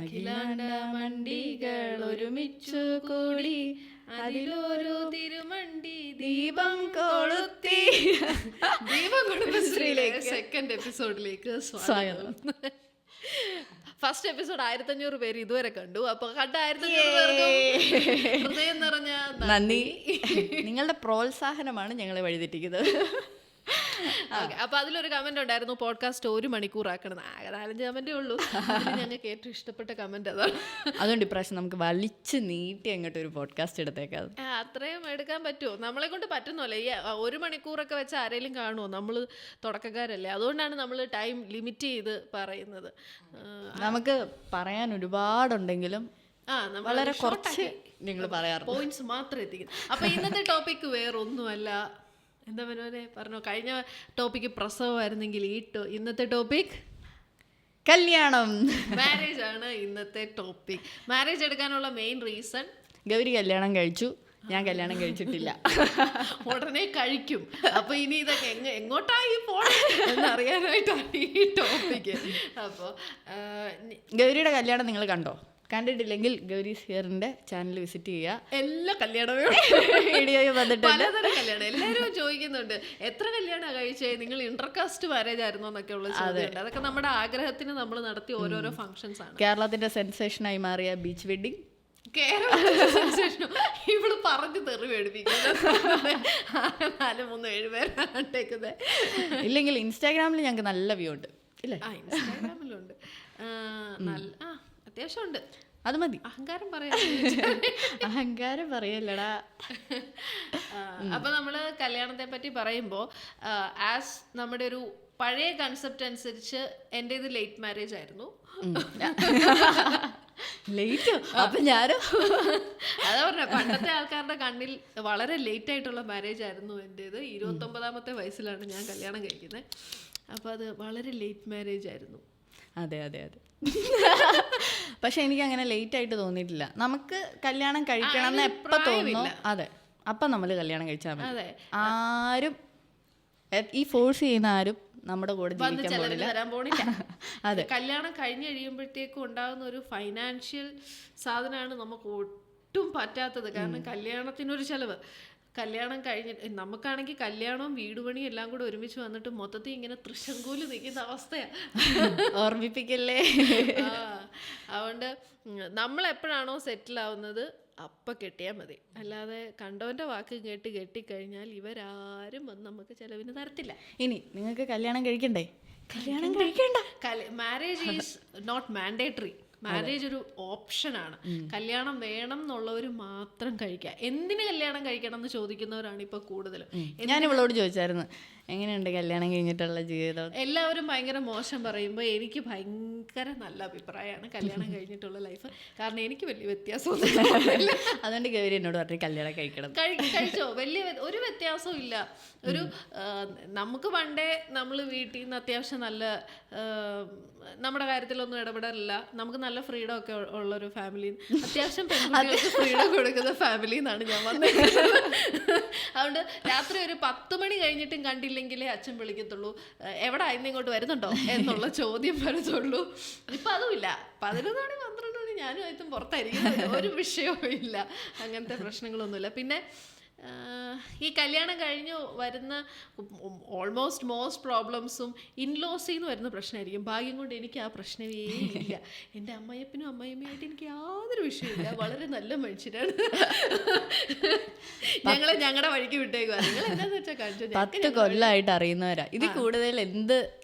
അഖിലാണ്ട മണ്ടികൾ ഒരുമിച്ചു കൂടി അതിലൊരു തിരുമണ്ടി ദീപം കൊളുത്തി. ദീപം കുടുംബശ്രീയിലേക്ക് സെക്കൻഡ് എപ്പിസോഡിലേക്ക് സ്വാഗതം. ഫസ്റ്റ് എപ്പിസോഡ് 1500 പേര് ഇതുവരെ കണ്ടു. അപ്പൊ കണ്ട 1500 പേർക്കും ഹൃദയം നിറഞ്ഞ നന്ദി. നിങ്ങളുടെ പ്രോത്സാഹനമാണ് ഞങ്ങളെ വഴിതെറ്റിക്കുന്നത്. അപ്പൊ അതിലൊരു കമന്റ് ഉണ്ടായിരുന്നു, പോഡ്കാസ്റ്റ് 1 മണിക്കൂറാക്കണം. 4-5 കമന്റേ ഉള്ളൂ. ഞങ്ങൾക്ക് ഏറ്റവും ഇഷ്ടപ്പെട്ട കമന്റ് അതാണ്. അതുകൊണ്ട് ഇപ്രാവശ്യം നമുക്ക് വലിച്ചു നീട്ടി അങ്ങോട്ട് ഒരു പോഡ്കാസ്റ്റ് എടുത്തേക്കാം. അത്രയും എടുക്കാൻ പറ്റുമോ? നമ്മളെ കൊണ്ട് പറ്റുന്നല്ലേ. ഈ 1 മണിക്കൂറൊക്കെ വെച്ച് ആരെങ്കിലും കാണുമോ? നമ്മൾ തുടക്കക്കാരല്ലേ. അതുകൊണ്ടാണ് നമ്മൾ ടൈം ലിമിറ്റ് ചെയ്ത് പറയുന്നത്. നമുക്ക് പറയാൻ ഒരുപാടുണ്ടെങ്കിലും വളരെ കുറച്ച് നിങ്ങൾ പറയാറുണ്ട്, പോയിന്റ്സ് മാത്രം എത്തിക്കുന്നു. അപ്പൊ ഇന്നത്തെ ടോപ്പിക് വേറൊന്നുമല്ല. എന്താ മനോനെ പറഞ്ഞോ, കഴിഞ്ഞ ടോപ്പിക്ക് പ്രസവമായിരുന്നെങ്കിൽ ഇന്നത്തെ ടോപ്പിക് കല്യാണം, മാരേജ് ആണ് ഇന്നത്തെ ടോപ്പിക്. മാരേജ് എടുക്കാനുള്ള മെയിൻ റീസൺ, ഗൗരി കല്യാണം കഴിച്ചു, ഞാൻ കല്യാണം കഴിച്ചിട്ടില്ല. ഉടനെ കഴിക്കും. അപ്പൊ ഇനി ഇതൊക്കെ എങ്ങോട്ടായി പോണം എന്നറിയാനായിട്ടാണ് ഈ ടോപ്പിക്ക്. അപ്പോൾ ഗൗരിയുടെ കല്യാണം നിങ്ങൾ കണ്ടോ? കണ്ടിട്ടില്ലെങ്കിൽ ഗൗരി സിയറിന്റെ ചാനൽ വിസിറ്റ് ചെയ്യുക. എല്ലാ കല്യാണവും വീഡിയോയും വന്നിട്ടുണ്ട്, പലതരം കല്യാണം. എല്ലാവരും ചോദിക്കുന്നുണ്ട്, എത്ര കല്യാണം കഴിച്ചേ, നിങ്ങൾ ഇന്റർകാസ്റ്റ് മാരേജ് ആയിരുന്നോ എന്നൊക്കെ ഉള്ള ചോദ്യമുണ്ട്. അതൊക്കെ നമ്മുടെ ആഗ്രഹത്തിന് നമ്മൾ നടത്തിയ ഓരോരോ ഫംഗ്ഷൻസ് ആണ്. കേരളത്തിന്റെ സെൻസേഷനായി മാറിയ ബീച്ച് വെഡിങ്, ഇവള് പറഞ്ഞു തെറി പേടിപ്പിക്കുന്നത്. 4-3-7 പേരാട്ടേക്കുന്നത്. ഇല്ലെങ്കിൽ ഇൻസ്റ്റാഗ്രാമിൽ ഞങ്ങൾക്ക് നല്ല വ്യൂ ഉണ്ട് ഇല്ലേ? ഇൻസ്റ്റാഗ്രാമിലുണ്ട്, നല്ല അത്യാവശ്യം ഉണ്ട്. അത് മതി. അഹങ്കാരം പറയല്ലടാ. അപ്പൊ നമ്മള് കല്യാണത്തെ പറ്റി പറയുമ്പോ, ആസ് നമ്മുടെ ഒരു പഴയ കൺസെപ്റ്റ് അനുസരിച്ച് എൻ്റെ ഇത് ലേറ്റ് മാരേജ് ആയിരുന്നു. ലേറ്റ്? അപ്പൊ ഞാനോ അതാ പറഞ്ഞ, പണ്ടത്തെ ആൾക്കാരുടെ കണ്ണിൽ വളരെ ലേറ്റ് ആയിട്ടുള്ള മാരേജ് ആയിരുന്നു എൻ്റേത്. 29ാമത്തെ വയസ്സിലാണ് ഞാൻ കല്യാണം കഴിക്കുന്നത്. അപ്പൊ അത് വളരെ ലേറ്റ് മാരേജ് ആയിരുന്നു. അതെ അതെ അതെ. പക്ഷെ എനിക്ക് അങ്ങനെ ലേറ്റ് ആയിട്ട് തോന്നിയിട്ടില്ല. നമുക്ക് കല്യാണം കഴിക്കണം എന്ന് എപ്പോ തോന്നുന്നു, അതെ അപ്പൊ നമ്മൾ കല്യാണം കഴിച്ചാൽ മതി. ആരും ഈ ഫോഴ്സ് ചെയ്യുന്ന ആരും നമ്മുടെ കൂടെ വരാൻ പോണില്ല. അതെ, കല്യാണം കഴിഞ്ഞ് കഴിയുമ്പോഴത്തേക്കും ഉണ്ടാകുന്ന ഒരു ഫൈനാൻഷ്യൽ സാധനമാണ് നമുക്ക് ഒട്ടും പറ്റാത്തത്. കാരണം കല്യാണത്തിനൊരു ചെലവ്. കല്യാണം കഴിഞ്ഞ് നമുക്കാണെങ്കിൽ കല്യാണവും വീട് പണിയും എല്ലാം കൂടെ ഒരുമിച്ച് വന്നിട്ട് മൊത്തത്തിൽ ഇങ്ങനെ തൃശങ്കൂല് നിൽക്കുന്ന അവസ്ഥയാണ്. ഓർമ്മിപ്പിക്കല്ലേ. അതുകൊണ്ട് നമ്മൾ എപ്പോഴാണോ സെറ്റിൽ ആവുന്നത് അപ്പം കെട്ടിയാൽ മതി. അല്ലാതെ കണ്ടവൻ്റെ വാക്ക് കേട്ട് കെട്ടിക്കഴിഞ്ഞാൽ ഇവരാരും വന്ന് നമുക്ക് ചിലവിന് തരത്തില്ല. ഇനി നിങ്ങൾക്ക് കല്യാണം കഴിക്കണ്ടേ? കല്യാണം കഴിക്കണ്ട. Marriage is not mandatory. Marriage ഒരു ഓപ്ഷനാണ്. കല്യാണം വേണം എന്നുള്ളവർ മാത്രം കഴിക്കുക. എന്തിന് കല്യാണം കഴിക്കണം എന്ന് ചോദിക്കുന്നവരാണ് ഇപ്പൊ കൂടുതലും. ഞാൻ ഇവളോട് ചോദിച്ചായിരുന്നു, എങ്ങനെയുണ്ട് കല്യാണം കഴിഞ്ഞിട്ടുള്ള ജീവിതം? എല്ലാവരും ഭയങ്കര മോശം പറയുമ്പോൾ എനിക്ക് ഭയങ്കര നല്ല അഭിപ്രായമാണ് കല്യാണം കഴിഞ്ഞിട്ടുള്ള ലൈഫ്. കാരണം എനിക്ക് വലിയ വ്യത്യാസമൊന്നും. അതുകൊണ്ട് ഗൗരി എന്നോട് പറഞ്ഞു കല്യാണം കഴിക്കണം. കഴിച്ചോ? വലിയ ഒരു വ്യത്യാസവും ഇല്ല. ഒരു നമുക്ക് പണ്ടേ നമ്മൾ വീട്ടിൽ നിന്ന് അത്യാവശ്യം നല്ല നമ്മുടെ കാര്യത്തിലൊന്നും ഇടപെടാറില്ല. നമുക്ക് നല്ല ഫ്രീഡം ഒക്കെ ഉള്ളൊരു ഫാമിലി, അത്യാവശ്യം പെൺകുട്ടികൾക്ക് ഫ്രീഡം കൊടുക്കുന്ന ഫാമിലിയിൽ നിന്നാണ് ഞാൻ വന്നത്. അതുകൊണ്ട് രാത്രി ഒരു 10 മണി കഴിഞ്ഞിട്ടും കണ്ടില്ലെങ്കിലേ അച്ഛൻ വിളിക്കത്തുള്ളൂ, എവിടെ ഇന്ന് ഇങ്ങോട്ട് വരുന്നുണ്ടോ എന്നുള്ള ചോദ്യം വരത്തുള്ളൂ. ഇപ്പം അതുമില്ല. 11 മണി 12 മണി ഞാനും ആയിട്ടും പുറത്തായിരിക്കും, ഒരു വിഷയവും ഇല്ല. അങ്ങനത്തെ പ്രശ്നങ്ങളൊന്നുമില്ല. പിന്നെ ഈ കല്യാണം കഴിഞ്ഞ് വരുന്ന ഓൾമോസ്റ്റ് മോസ്റ്റ് പ്രോബ്ലംസും ഇൻലോസിൽ നിന്ന് വരുന്ന പ്രശ്നമായിരിക്കും. ഭാഗ്യം കൊണ്ട് എനിക്ക് ആ പ്രശ്നമേ ഇല്ല. എൻ്റെ അമ്മയപ്പനും അമ്മയമ്മയായിട്ട് എനിക്ക് യാതൊരു വിഷയമില്ല. വളരെ നല്ല മനുഷ്യരാണ്. ഞങ്ങളെ ഞങ്ങളുടെ വഴിക്ക് വിട്ടേക്കുക. നിങ്ങൾ എന്താന്ന് വെച്ചാൽ കാണിച്ചു. 10 കൊല്ലമായിട്ട് അറിയുന്നവരാ. ഇത് കൂടുതൽ എന്ത്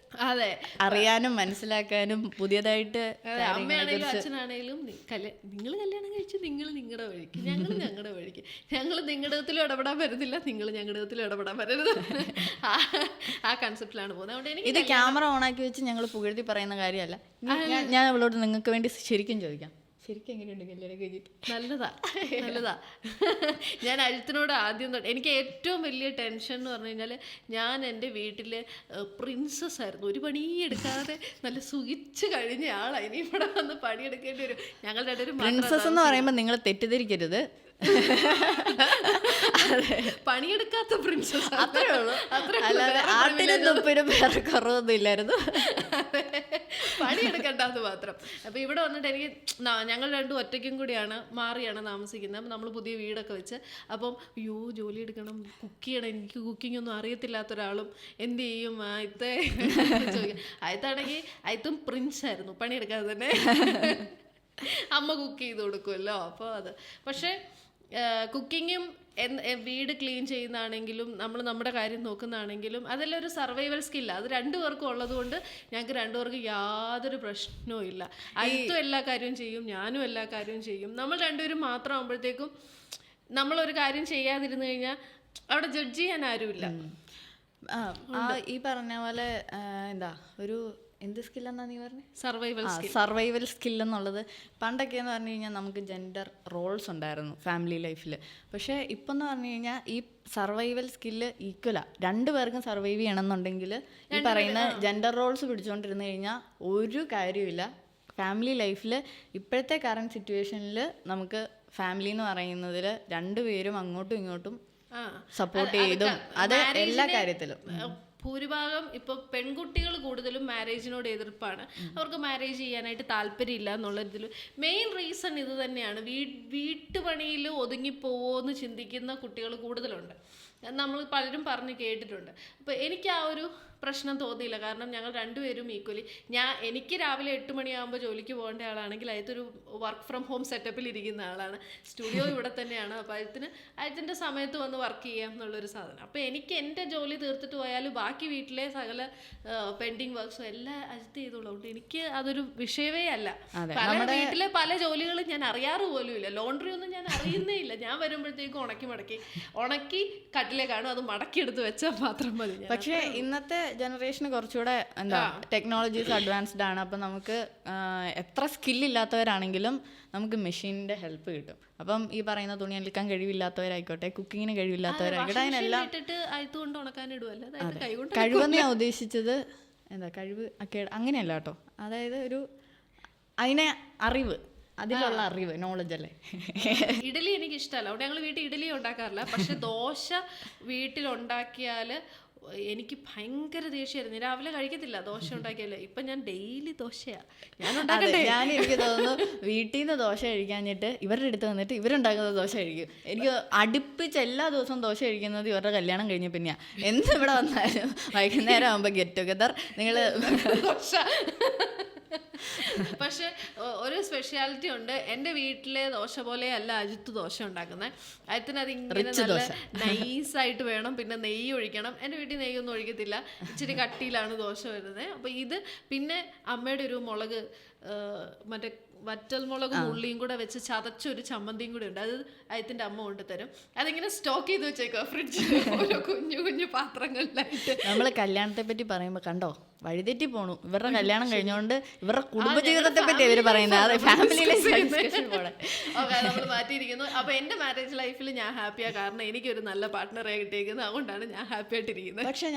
അതെ അറിയാനും മനസ്സിലാക്കാനും പുതിയതായിട്ട്. അമ്മയാണേലും അച്ഛനാണേലും നിങ്ങൾ കല്യാണം കഴിച്ച് നിങ്ങൾ നിങ്ങളുടെ വഴിക്ക്, ഞങ്ങൾ ഞങ്ങളുടെ വഴിക്ക്. ഞങ്ങൾ നിങ്ങളുടെ ഇതിലും ഇടപെടാൻ വരുന്നില്ല, നിങ്ങൾ ഞങ്ങളുടെ ഇതിലും ഇടപെടാൻ വരരുത്. ആ കൺസെപ്റ്റിലാണ് പോകുന്നത്. അതുകൊണ്ട് എനിക്ക് ഇത് ക്യാമറ ഓണാക്കി വെച്ച് ഞങ്ങൾ പുകഴ്ത്തി പറയുന്ന കാര്യമല്ല. ഞാൻ അവളോട് നിങ്ങൾക്ക് വേണ്ടി ശരിക്കും ചോദിക്കാം, ശരിക്കും എങ്ങനെയുണ്ട് കല്യാണം കഴിഞ്ഞിട്ട്? നല്ലതാ. ഞാൻ അഴുത്തിനോട് ആദ്യം തൊട്ട് എനിക്ക് ഏറ്റവും വലിയ ടെൻഷൻ എന്ന് പറഞ്ഞു കഴിഞ്ഞാൽ, ഞാൻ എൻ്റെ വീട്ടിലെ പ്രിൻസസ് ആയിരുന്നു. ഒരു പണിയെടുക്കാതെ നല്ല സുഖിച്ച് കഴിഞ്ഞ ആളാണ്. ഇനി ഇവിടെ വന്ന് പണിയെടുക്കേണ്ടി വരും. ഞങ്ങളുടെ ഒരു പ്രിൻസസ് എന്ന് പറയുമ്പോൾ നിങ്ങൾ തെറ്റിദ്ധരിക്കരുത്, പണിയെടുക്കാത്ത പ്രിൻസസ് അത്രേ ഉള്ളൂ. അല്ലാതെ ആട്ടിനും തുപ്പിനും വേറെ കുറവൊന്നും ഇല്ലായിരുന്നു. പണിയെടുക്കണ്ടെന്ന് മാത്രം. അപ്പോൾ ഇവിടെ വന്നിട്ട് എനിക്ക് ഞങ്ങൾ രണ്ടും ഒറ്റയ്ക്കും കൂടിയാണ് മാറിയാണ് താമസിക്കുന്നത്. അപ്പം നമ്മൾ പുതിയ വീടൊക്കെ വെച്ച് അപ്പം അയ്യോ ജോലി എടുക്കണം, കുക്ക് ചെയ്യണം, എനിക്ക് കുക്കിംഗ് ഒന്നും അറിയത്തില്ലാത്ത ഒരാളും എന്ത് ചെയ്യും ആയത്തെ ചോദിക്കും. ആയത്താണെങ്കിൽ ആയത്തും പ്രിൻസ് ആയിരുന്നു, പണിയെടുക്കാതെ തന്നെ അമ്മ കുക്ക് ചെയ്ത് കൊടുക്കുമല്ലോ. അപ്പോൾ അത് പക്ഷേ കുക്കിങ്ങും വീട് ക്ലീൻ ചെയ്യുന്നതാണെങ്കിലും നമ്മൾ നമ്മുടെ കാര്യം നോക്കുന്നതാണെങ്കിലും അതെല്ലാം ഒരു സർവൈവൽ സ്കില്ലാണ്. അത് രണ്ടുപേർക്കും ഉള്ളത് കൊണ്ട് ഞങ്ങൾക്ക് രണ്ടുപേർക്കും യാതൊരു പ്രശ്നവും ഇല്ല. അയത്തും എല്ലാ കാര്യവും ചെയ്യും, ഞാനും എല്ലാ കാര്യവും ചെയ്യും. നമ്മൾ രണ്ടുപേരും മാത്രം ആകുമ്പോഴത്തേക്കും നമ്മളൊരു കാര്യം ചെയ്യാതിരുന്നു കഴിഞ്ഞാൽ അവിടെ ജഡ്ജ് ചെയ്യാൻ ആരുമില്ല. ഈ പറഞ്ഞ പോലെ എന്താ ഒരു എന്ത് സ്കില്ലെന്നാ നീ പറഞ്ഞത്? സർവൈവൽ സ്കിൽ എന്നുള്ളത് പണ്ടൊക്കെ എന്ന് പറഞ്ഞു കഴിഞ്ഞാൽ നമുക്ക് ജെൻഡർ റോൾസ് ഉണ്ടായിരുന്നു ഫാമിലി ലൈഫിൽ. പക്ഷേ ഇപ്പം എന്ന് പറഞ്ഞു കഴിഞ്ഞാൽ ഈ സർവൈവൽ സ്കില്ല് ഈക്വലാ. രണ്ടുപേർക്കും സർവൈവ് ചെയ്യണമെന്നുണ്ടെങ്കിൽ ഈ പറയുന്ന ജെൻഡർ റോൾസ് പിടിച്ചുകൊണ്ടിരുന്നു കഴിഞ്ഞാൽ ഒരു കാര്യമില്ല. ഫാമിലി ലൈഫിൽ ഇപ്പോഴത്തെ കറണ്ട് സിറ്റുവേഷനിൽ നമുക്ക് ഫാമിലി എന്ന് പറയുന്നതിൽ രണ്ടുപേരും അങ്ങോട്ടും ഇങ്ങോട്ടും സപ്പോർട്ട് ചെയ്തും അത് എല്ലാ കാര്യത്തിലും ഭൂരിഭാഗം ഇപ്പോൾ പെൺകുട്ടികൾ കൂടുതലും മാരേജിനോട് എതിർപ്പാണ്. അവർക്ക് മാരേജ് ചെയ്യാനായിട്ട് താല്പര്യമില്ല എന്നുള്ളതിൽ മെയിൻ റീസൺ ഇത് തന്നെയാണ്. വീട്ടുപണിയിൽ ഒതുങ്ങിപ്പോവോന്ന് ചിന്തിക്കുന്ന കുട്ടികൾ കൂടുതലുണ്ട്. നമ്മൾ പലരും പറഞ്ഞ് കേട്ടിട്ടുണ്ട്. അപ്പോൾ എനിക്ക് ആ ഒരു പ്രശ്നം തോന്നിയില്ല. കാരണം ഞങ്ങൾ രണ്ടുപേരും ഈക്വലി, എനിക്ക് രാവിലെ 8 മണിയാകുമ്പോൾ ജോലിക്ക് പോകേണ്ട ആളാണെങ്കിൽ അയത്തൊരു വർക്ക് ഫ്രം ഹോം സെറ്റപ്പിൽ ഇരിക്കുന്ന ആളാണ്. സ്റ്റുഡിയോ ഇവിടെ തന്നെയാണ്. അപ്പോൾ അയത്തിൻ്റെ സമയത്ത് വന്ന് വർക്ക് ചെയ്യാം എന്നുള്ളൊരു സാധനം. അപ്പോൾ എനിക്ക് എൻ്റെ ജോലി തീർത്തിട്ട് പോയാലും ബാക്കി വീട്ടിലെ സകല പെൻഡിങ് വർക്ക്സും എല്ലാം അജിത്ത് ചെയ്തോളൂ. എനിക്ക് അതൊരു വിഷയമേ അല്ല. പല വീട്ടിലെ പല ജോലികളും ഞാൻ അറിയാറ് പോലും ഇല്ല. ലോണ്ടറി ഒന്നും ഞാൻ അറിയുന്നേ ഇല്ല. ഞാൻ വരുമ്പോഴത്തേക്കും ഉണക്കി കട്ടിലേ കാണും, അത് മടക്കിയെടുത്ത് വെച്ചാൽ മാത്രം മതി. പക്ഷേ ഇന്നത്തെ ജനറേഷന് കുറച്ചുകൂടെ എന്താ ടെക്നോളജീസ് അഡ്വാൻസ്ഡ് ആണ്. അപ്പം നമുക്ക് എത്ര സ്കില്ലില്ലാത്തവരാണെങ്കിലും നമുക്ക് മെഷീനിൻ്റെ ഹെൽപ്പ് കിട്ടും. അപ്പം ഈ പറയുന്ന തുണി അലക്കാൻ കഴിവില്ലാത്തവരായിക്കോട്ടെ, കുക്കിങ്ങിന് കഴിവില്ലാത്തവരായിക്കോട്ടെ, അതിനെല്ലാം കഴിവെന്ന് ഞാൻ ഉദ്ദേശിച്ചത് എന്താ കഴിവ് അങ്ങനെയല്ല കേട്ടോ. അതായത് അതിനെ അറിവ്, അതിലുള്ള അറിവ്, നോളജ് അല്ലേ. ഇഡലി എനിക്ക് ഇഷ്ടമല്ല, അവിടെ ഞങ്ങൾ വീട്ടിൽ ഇഡലി ഉണ്ടാക്കാറില്ല. പക്ഷെ ദോശ വീട്ടിലുണ്ടാക്കിയാൽ എനിക്ക് ഭയങ്കര ദേഷ്യമായിരുന്നു. രാവിലെ കഴിക്കത്തില്ല ദോശ ഉണ്ടാക്കിയാലേ. ഇപ്പം ഞാൻ ഡെയിലി ദോശയാണ് ഞാൻ എനിക്ക് തോന്നുന്നു വീട്ടിൽ നിന്ന് ദോശ കഴിക്കാഞ്ഞിട്ട് ഇവരുടെ അടുത്ത് വന്നിട്ട് ഇവരുണ്ടാക്കുന്ന ദോശ കഴിക്കും. എനിക്ക് അടുപ്പിച്ച് എല്ലാ ദിവസവും ദോശ കഴിക്കുന്നത് ഇവരുടെ കല്യാണം കഴിഞ്ഞ പിന്നെയാണ്. എന്ത് ഇവിടെ വന്നാലും വൈകുന്നേരം ആകുമ്പോൾ ഗെറ്റ് ടുഗദർ നിങ്ങൾ ദോശ. പക്ഷെ ഒരു സ്പെഷ്യാലിറ്റി ഉണ്ട്. എൻ്റെ വീട്ടിലെ ദോശ പോലെ അല്ല അജിത്ത് ദോശ ഉണ്ടാക്കുന്നത്. അജിത്തിന് അത് ഇങ്ങനെ നല്ല നൈസായിട്ട് വേണം, പിന്നെ നെയ്യ് ഒഴിക്കണം. എൻ്റെ വീട്ടിൽ നെയ്യൊന്നും ഒഴിക്കത്തില്ല, ഇച്ചിരി കട്ടിയിലാണ് ദോശ വരുന്നത്. അപ്പോൾ ഇത് പിന്നെ അമ്മയുടെ ഒരു മുളക് മറ്റേ വറ്റൽമുളകും ഉള്ളിയും കൂടെ വെച്ച് ചതച്ചൊരു ചമ്മന്തിയും കൂടെ ഉണ്ട്. അത് അയത്തിൻ്റെ അമ്മ കൊണ്ടുതരും. അതിങ്ങനെ സ്റ്റോക്ക് ചെയ്ത് വെച്ചേക്കോ ഫ്രിഡ്ജിൽ, ഓരോ കുഞ്ഞു കുഞ്ഞു പാത്രങ്ങളിലായിട്ട്. നമ്മൾ കല്യാണത്തെ പറ്റി പറയുമ്പോൾ കണ്ടോ വഴിതെറ്റി പോണു. ഇവരുടെ കല്യാണം കഴിഞ്ഞുകൊണ്ട് ഇവരുടെ കുടുംബജീവിതത്തെ പറ്റി ഇവർ പറയുന്നത് നമ്മൾ മാറ്റിയിരിക്കുന്നു. അപ്പൊ എന്റെ മാരേജ് ലൈഫിൽ ഞാൻ ഹാപ്പിയാണ്. കാരണം എനിക്കൊരു നല്ല പാർട്ട്ണറെ കിട്ടിയിരിക്കുന്നത്. അതുകൊണ്ടാണ് ഞാൻ ഹാപ്പി ആയിട്ടിരിക്കുന്നത്. പക്ഷെ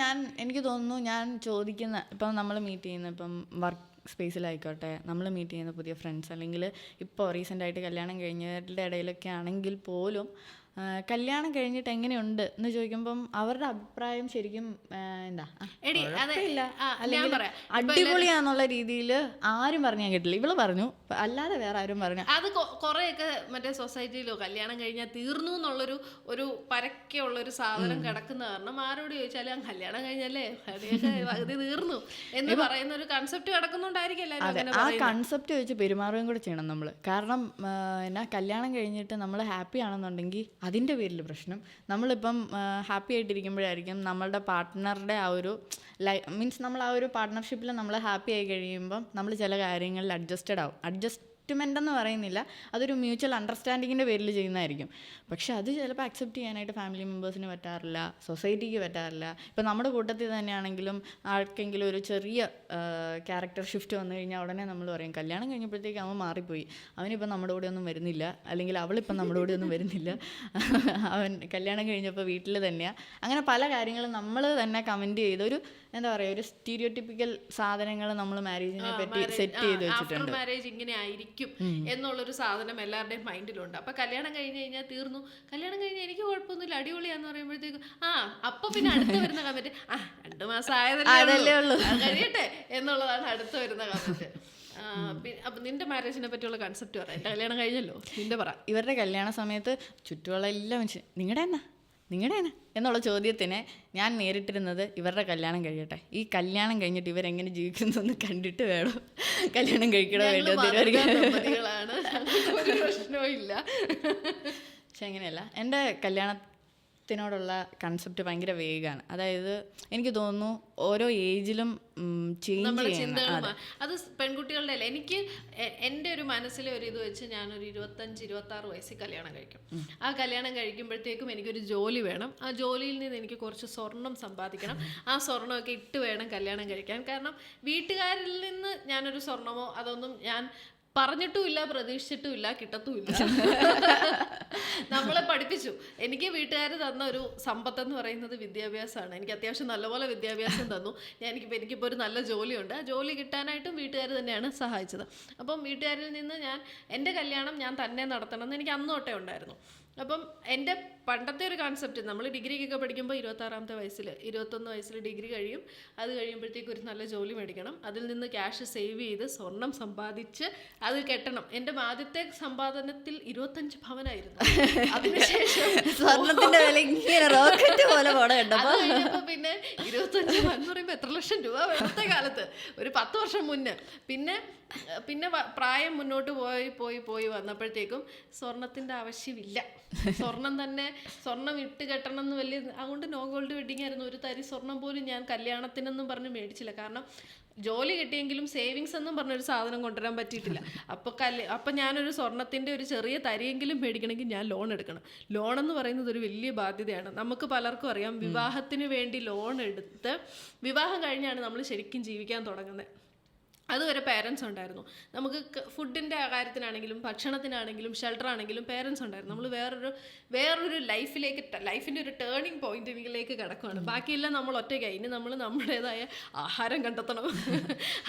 എനിക്ക് തോന്നുന്നു ഞാൻ ചോദിക്കുന്ന ഇപ്പം നമ്മൾ മീറ്റ് ചെയ്യുന്ന ഇപ്പം വർക്ക് സ്പേസിലായിക്കോട്ടെ, നമ്മൾ മീറ്റ് ചെയ്യുന്ന പുതിയ ഫ്രണ്ട്സ്, അല്ലെങ്കിൽ ഇപ്പോൾ റീസെൻ്റായിട്ട് കല്യാണം കഴിഞ്ഞവരുടെ ഇടയിലൊക്കെ ആണെങ്കിൽ പോലും കല്യാണം കഴിഞ്ഞിട്ട് എങ്ങനെയുണ്ട് എന്ന് ചോദിക്കുമ്പം അവരുടെ അഭിപ്രായം ശരിക്കും എന്താ അടിപൊളിയാന്നുള്ള രീതിയിൽ ആരും പറഞ്ഞാൽ കേട്ടില്ല. ഇവള് പറഞ്ഞു, അല്ലാതെ വേറെ ആരും പറഞ്ഞു. അത് കുറെയൊക്കെ മറ്റേ സൊസൈറ്റിയിലോ കല്യാണം കഴിഞ്ഞാൽ തീർന്നു എന്നുള്ളൊരു പരക്കെയുള്ളൊരു സാധനം കിടക്കുന്ന കാരണം ആരോട് ചോദിച്ചാലും കല്യാണം കഴിഞ്ഞല്ലേ പകുതി തീർന്നു എന്ന് പറയുന്ന ഒരു കൺസെപ്റ്റ് കിടക്കുന്നുണ്ടായിരിക്കും. ആ കൺസെപ്റ്റ് വെച്ച് പെരുമാറുകയും കൂടെ ചെയ്യണം നമ്മൾ. കാരണം കല്യാണം കഴിഞ്ഞിട്ട് നമ്മൾ ഹാപ്പി ആണെന്നുണ്ടെങ്കിൽ അതിൻ്റെ പേരിൽ പ്രശ്നം. നമ്മളിപ്പം ഹാപ്പി ആയിട്ടിരിക്കുമ്പോഴായിരിക്കും നമ്മളുടെ പാർട്ട്ണറുടെ ആ ഒരു മീൻസ് നമ്മൾ ആ ഒരു പാർട്ട്ണർഷിപ്പിൽ നമ്മൾ ഹാപ്പി ആയി കഴിയുമ്പം നമ്മൾ ചില കാര്യങ്ങളിൽ അഡ്ജസ്റ്റഡ് ആവും. അഡ്ജസ്റ്റ്മെൻ്റ് എന്ന് പറയുന്നില്ല, അതൊരു മ്യൂച്വൽ അണ്ടർസ്റ്റാൻഡിങ്ങിൻ്റെ പേരിൽ ചെയ്യുന്നതായിരിക്കും. പക്ഷെ അത് ചിലപ്പോൾ അക്സെപ്റ്റ് ചെയ്യാനായിട്ട് ഫാമിലി മെമ്പേഴ്സിന് പറ്റാറില്ല, സൊസൈറ്റിക്ക് പറ്റാറില്ല. ഇപ്പം നമ്മുടെ കൂട്ടത്തിൽ തന്നെയാണെങ്കിലും ആർക്കെങ്കിലും ഒരു ചെറിയ ക്യാരക്ടർ ഷിഫ്റ്റ് വന്നു കഴിഞ്ഞാൽ ഉടനെ നമ്മൾ പറയും കല്യാണം കഴിഞ്ഞപ്പോഴത്തേക്ക് അവൻ മാറിപ്പോയി, അവനിപ്പം നമ്മുടെ കൂടെ ഒന്നും വരുന്നില്ല, അല്ലെങ്കിൽ അവളിപ്പം നമ്മുടെ കൂടെ ഒന്നും വരുന്നില്ല, അവൻ കല്യാണം കഴിഞ്ഞപ്പോൾ വീട്ടിൽ തന്നെയാണ്. അങ്ങനെ പല കാര്യങ്ങളും നമ്മൾ തന്നെ കമൻറ്റ് ചെയ്തൊരു എന്താ പറയുക, ഒരു സ്റ്റീരിയോടിപ്പിക്കൽ സാധനങ്ങൾ നമ്മൾ മാരേജിനെ പറ്റി സെറ്റ് ചെയ്ത് വെച്ചിട്ടുണ്ട്. ആഫ്റ്റർ മാരേജ് ഇങ്ങനെ ആയിരിക്കും എന്നുള്ളൊരു സാധനം എല്ലാവരുടെയും മൈൻഡിലുണ്ട്. അപ്പൊ കല്യാണം കഴിഞ്ഞ് കഴിഞ്ഞാൽ തീർന്നു, കല്യാണം കഴിഞ്ഞാൽ എനിക്ക് കുഴപ്പമൊന്നുമില്ല അടിപൊളിയാന്ന് പറയുമ്പോഴത്തേക്കും അപ്പൊ പിന്നെ അടുത്ത് വരുന്ന കമന്റ് 2 മാസം ആയതല്ലേ ഉള്ളൂ കഴിയട്ടെ എന്നുള്ളതാണ് അടുത്ത് വരുന്ന കമന്റ്. അപ്പൊ നിന്റെ മാരേജിനെ പറ്റിയുള്ള കൺസെപ്റ്റ് പറ. എന്റെ കല്യാണം കഴിഞ്ഞല്ലോ, നിന്റെ പറ. ഇവരുടെ കല്യാണ സമയത്ത് ചുറ്റുമുള്ള എല്ലാ മനുഷ്യൻ നിങ്ങളുടെ എന്നുള്ള ചോദ്യത്തിന് ഞാൻ നേരിട്ടിരുന്നത് ഇവരുടെ കല്യാണം കഴിയട്ടെ, ഈ കല്യാണം കഴിഞ്ഞിട്ട് ഇവരെങ്ങനെ ജീവിക്കുന്നു എന്ന് കണ്ടിട്ട് വേണം കല്യാണം കഴിക്കണോ വേണ്ടോ. ഒരു പ്രശ്നവും ഇല്ല. പക്ഷെ അങ്ങനെയല്ല, എൻ്റെ കല്യാണത്തിനോടുള്ള കൺസെപ്റ്റ് ഭയങ്കര വേഗമാണ്. അതായത് എനിക്ക് തോന്നുന്നു ഓരോ ഏജിലും ചേഞ്ച് ചെയ്യണം. അത് പെൺകുട്ടികളുടെ അല്ല. എനിക്ക് എൻ്റെ ഒരു മനസ്സിലെ ഒരു ഇത് വെച്ച് ഞാനൊരു 25-26 വയസ്സിൽ കല്യാണം കഴിക്കും. ആ കല്യാണം കഴിക്കുമ്പോഴത്തേക്കും എനിക്കൊരു ജോലി വേണം. ആ ജോലിയിൽ നിന്ന് എനിക്ക് കുറച്ച് സ്വർണം സമ്പാദിക്കണം. ആ സ്വർണ്ണമൊക്കെ ഇട്ട് വേണം കല്യാണം കഴിക്കാൻ. കാരണം വീട്ടുകാരിൽ നിന്ന് ഞാനൊരു സ്വർണമോ അതൊന്നും ഞാൻ പറഞ്ഞിട്ടുമില്ല, പ്രതീക്ഷിച്ചിട്ടുമില്ല, കിട്ടത്തുമില്ല. നമ്മളെ പഠിപ്പിച്ചു. എനിക്ക് വീട്ടുകാർ തന്ന ഒരു സമ്പത്തെന്ന് പറയുന്നത് വിദ്യാഭ്യാസമാണ്. എനിക്ക് അത്യാവശ്യം നല്ലപോലെ വിദ്യാഭ്യാസം തന്നു. എനിക്കിപ്പോൾ ഒരു നല്ല ജോലിയുണ്ട്. ആ ജോലി കിട്ടാനായിട്ടും വീട്ടുകാർ തന്നെയാണ് സഹായിച്ചത്. അപ്പം വീട്ടുകാരിൽ നിന്ന് എൻ്റെ കല്യാണം ഞാൻ തന്നെ നടത്തണം എന്ന് എനിക്ക് അന്ന് തൊട്ടേ ഉണ്ടായിരുന്നു. അപ്പം എൻ്റെ പണ്ടത്തെ ഒരു കോൺസെപ്റ്റ്, നമ്മൾ ഡിഗ്രിക്കൊക്കെ പഠിക്കുമ്പോൾ 26-ാമത്തെ വയസ്സിൽ 21 വയസ്സിൽ ഡിഗ്രി കഴിയും. അത് കഴിയുമ്പോഴത്തേക്ക് ഒരു നല്ല ജോലി മേടിക്കണം. അതിൽ നിന്ന് ക്യാഷ് സേവ് ചെയ്ത് സ്വർണം സമ്പാദിച്ച് അത് കെട്ടണം. എൻ്റെ ആദ്യത്തെ സമ്പാദനത്തിൽ 25 പവനായിരുന്നു. അതിനുശേഷം സ്വർണത്തിന്റെ വില ഇങ്ങനെ റോക്കറ്റ് പോലെ കഴിഞ്ഞപ്പോൾ പിന്നെ 25 പവൻ എന്ന് പറയുമ്പോൾ എത്ര ലക്ഷം രൂപ ഇന്നത്തെ കാലത്ത്, ഒരു 10 വർഷം മുന്നേ. പിന്നെ പ്രായം മുന്നോട്ട് പോയി വന്നപ്പോഴത്തേക്കും സ്വർണത്തിന്റെ ആവശ്യമില്ല. സ്വർണം ഇട്ട് കെട്ടണം എന്ന് വലിയ, അതുകൊണ്ട് നോ ഗോൾഡ് വെഡിങ് ആയിരുന്നു. ഒരു തരി സ്വർണം പോലും ഞാൻ കല്യാണത്തിനെന്നും പറഞ്ഞ് മേടിച്ചില്ല. കാരണം ജോലി കിട്ടിയെങ്കിലും സേവിങ്സ് എന്നും പറഞ്ഞൊരു സാധനം കൊണ്ടുവരാൻ പറ്റിയിട്ടില്ല. അപ്പം ഞാനൊരു സ്വർണത്തിൻ്റെ ഒരു ചെറിയ തരിയെങ്കിലും മേടിക്കണമെങ്കിൽ ഞാൻ ലോൺ എടുക്കണം. ലോൺ എന്ന് പറയുന്നത് ഒരു വലിയ ബാധ്യതയാണ്. നമുക്ക് പലർക്കും അറിയാം, വിവാഹത്തിന് വേണ്ടി ലോൺ എടുത്ത് വിവാഹം കഴിഞ്ഞാണ് നമ്മൾ ശരിക്കും ജീവിക്കാൻ തുടങ്ങുന്നത്. അതുവരെ പേരൻസ് ഉണ്ടായിരുന്നു. നമുക്ക് ഫുഡിൻ്റെ കാര്യത്തിനാണെങ്കിലും ഭക്ഷണത്തിനാണെങ്കിലും ഷെൽട്ടറാണെങ്കിലും പേരൻസ് ഉണ്ടായിരുന്നു. നമ്മൾ വേറൊരു ലൈഫിൻ്റെ ഒരു ടേണിംഗ് പോയിന്റിലേക്ക് കിടക്കുകയാണ്. ബാക്കിയെല്ലാം നമ്മൾ ഒറ്റയ്ക്കായി. ഇനി നമ്മൾ നമ്മുടേതായ ആഹാരം കണ്ടെത്തണം.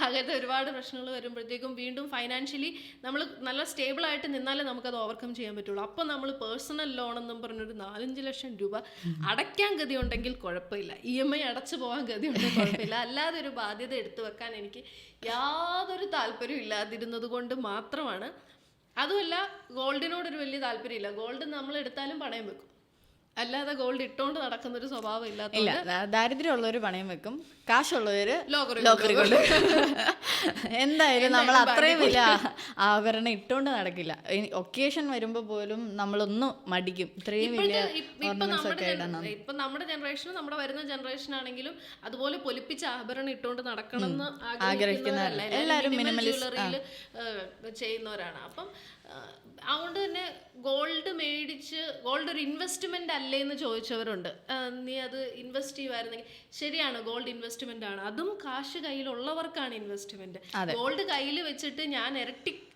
അങ്ങനത്തെ ഒരുപാട് പ്രശ്നങ്ങൾ വരുമ്പോഴത്തേക്കും വീണ്ടും ഫൈനാൻഷ്യലി നമ്മൾ നല്ല സ്റ്റേബിളായിട്ട് നിന്നാലേ നമുക്കത് ഓവർകം ചെയ്യാൻ പറ്റുള്ളൂ. അപ്പോൾ നമ്മൾ പേഴ്സണൽ ലോൺ എന്നും പറഞ്ഞൊരു 4-5 ലക്ഷം രൂപ അടയ്ക്കാൻ ഗതിയുണ്ടെങ്കിൽ കുഴപ്പമില്ല, EMI അടച്ചു പോകാൻ ഗതിയുണ്ടെങ്കിൽ കുഴപ്പമില്ല. അല്ലാതെ ഒരു ബാധ്യത എടുത്തു വെക്കാൻ എനിക്ക് യാതൊരു താല്പര്യം ഇല്ലാതിരുന്നത് കൊണ്ട് മാത്രമാണ്. അതുമല്ല, ഗോൾഡിനോടൊരു വലിയ താല്പര്യമില്ല. ഗോൾഡ് നമ്മൾ എടുത്താലും പണയം വെക്കും, അല്ലാതെ ഗോൾഡ് ഇട്ടോണ്ട് നടക്കുന്ന ഒരു സ്വഭാവം ഇല്ല. ദാരിദ്ര്യമുള്ളവര് പണയം വെക്കും, കാശുള്ളവര് ലോക്കറി കൊണ്ട്. എന്തായാലും നമ്മൾ അത്രയും വലിയ ആഭരണം ഇട്ടോണ്ട് നടക്കില്ല. ഒക്കേഷൻ വരുമ്പോ പോലും നമ്മളൊന്നും മടിക്കും. ഇത്രയും വലിയ ഓർണമെന്റ്സ് ഒക്കെ ഇടണം. ഇപ്പൊ നമ്മുടെ ജനറേഷനും നമ്മുടെ വരുന്ന ജനറേഷൻ ആണെങ്കിലും അതുപോലെ പൊലിപ്പിച്ച ആഭരണം ഇട്ടോണ്ട് നടക്കണം എന്ന് ആഗ്രഹിക്കുന്നവരല്ല. എല്ലാവരും ജ്വല്ലറിയിൽ ചെയ്യുന്നവരാണ്. അപ്പം അതുകൊണ്ട് തന്നെ ഗോൾഡ് മേടിച്ച്, ഗോൾഡ് ഒരു ഇൻവെസ്റ്റ്മെന്റ് അല്ലേ എന്ന് ചോദിച്ചവരുണ്ട്. നീ അത് ഇൻവെസ്റ്റ് ചെയ്യുമായിരുന്നെങ്കിൽ, ശരിയാണ്, ഗോൾഡ് ഇൻവെസ്റ്റ്മെന്റ് ആണ്. അതും കാശ് കയ്യിലുള്ളവർക്കാണ് ഇൻവെസ്റ്റ്മെന്റ്. ഗോൾഡ് കയ്യിൽ വെച്ചിട്ട് ഞാൻ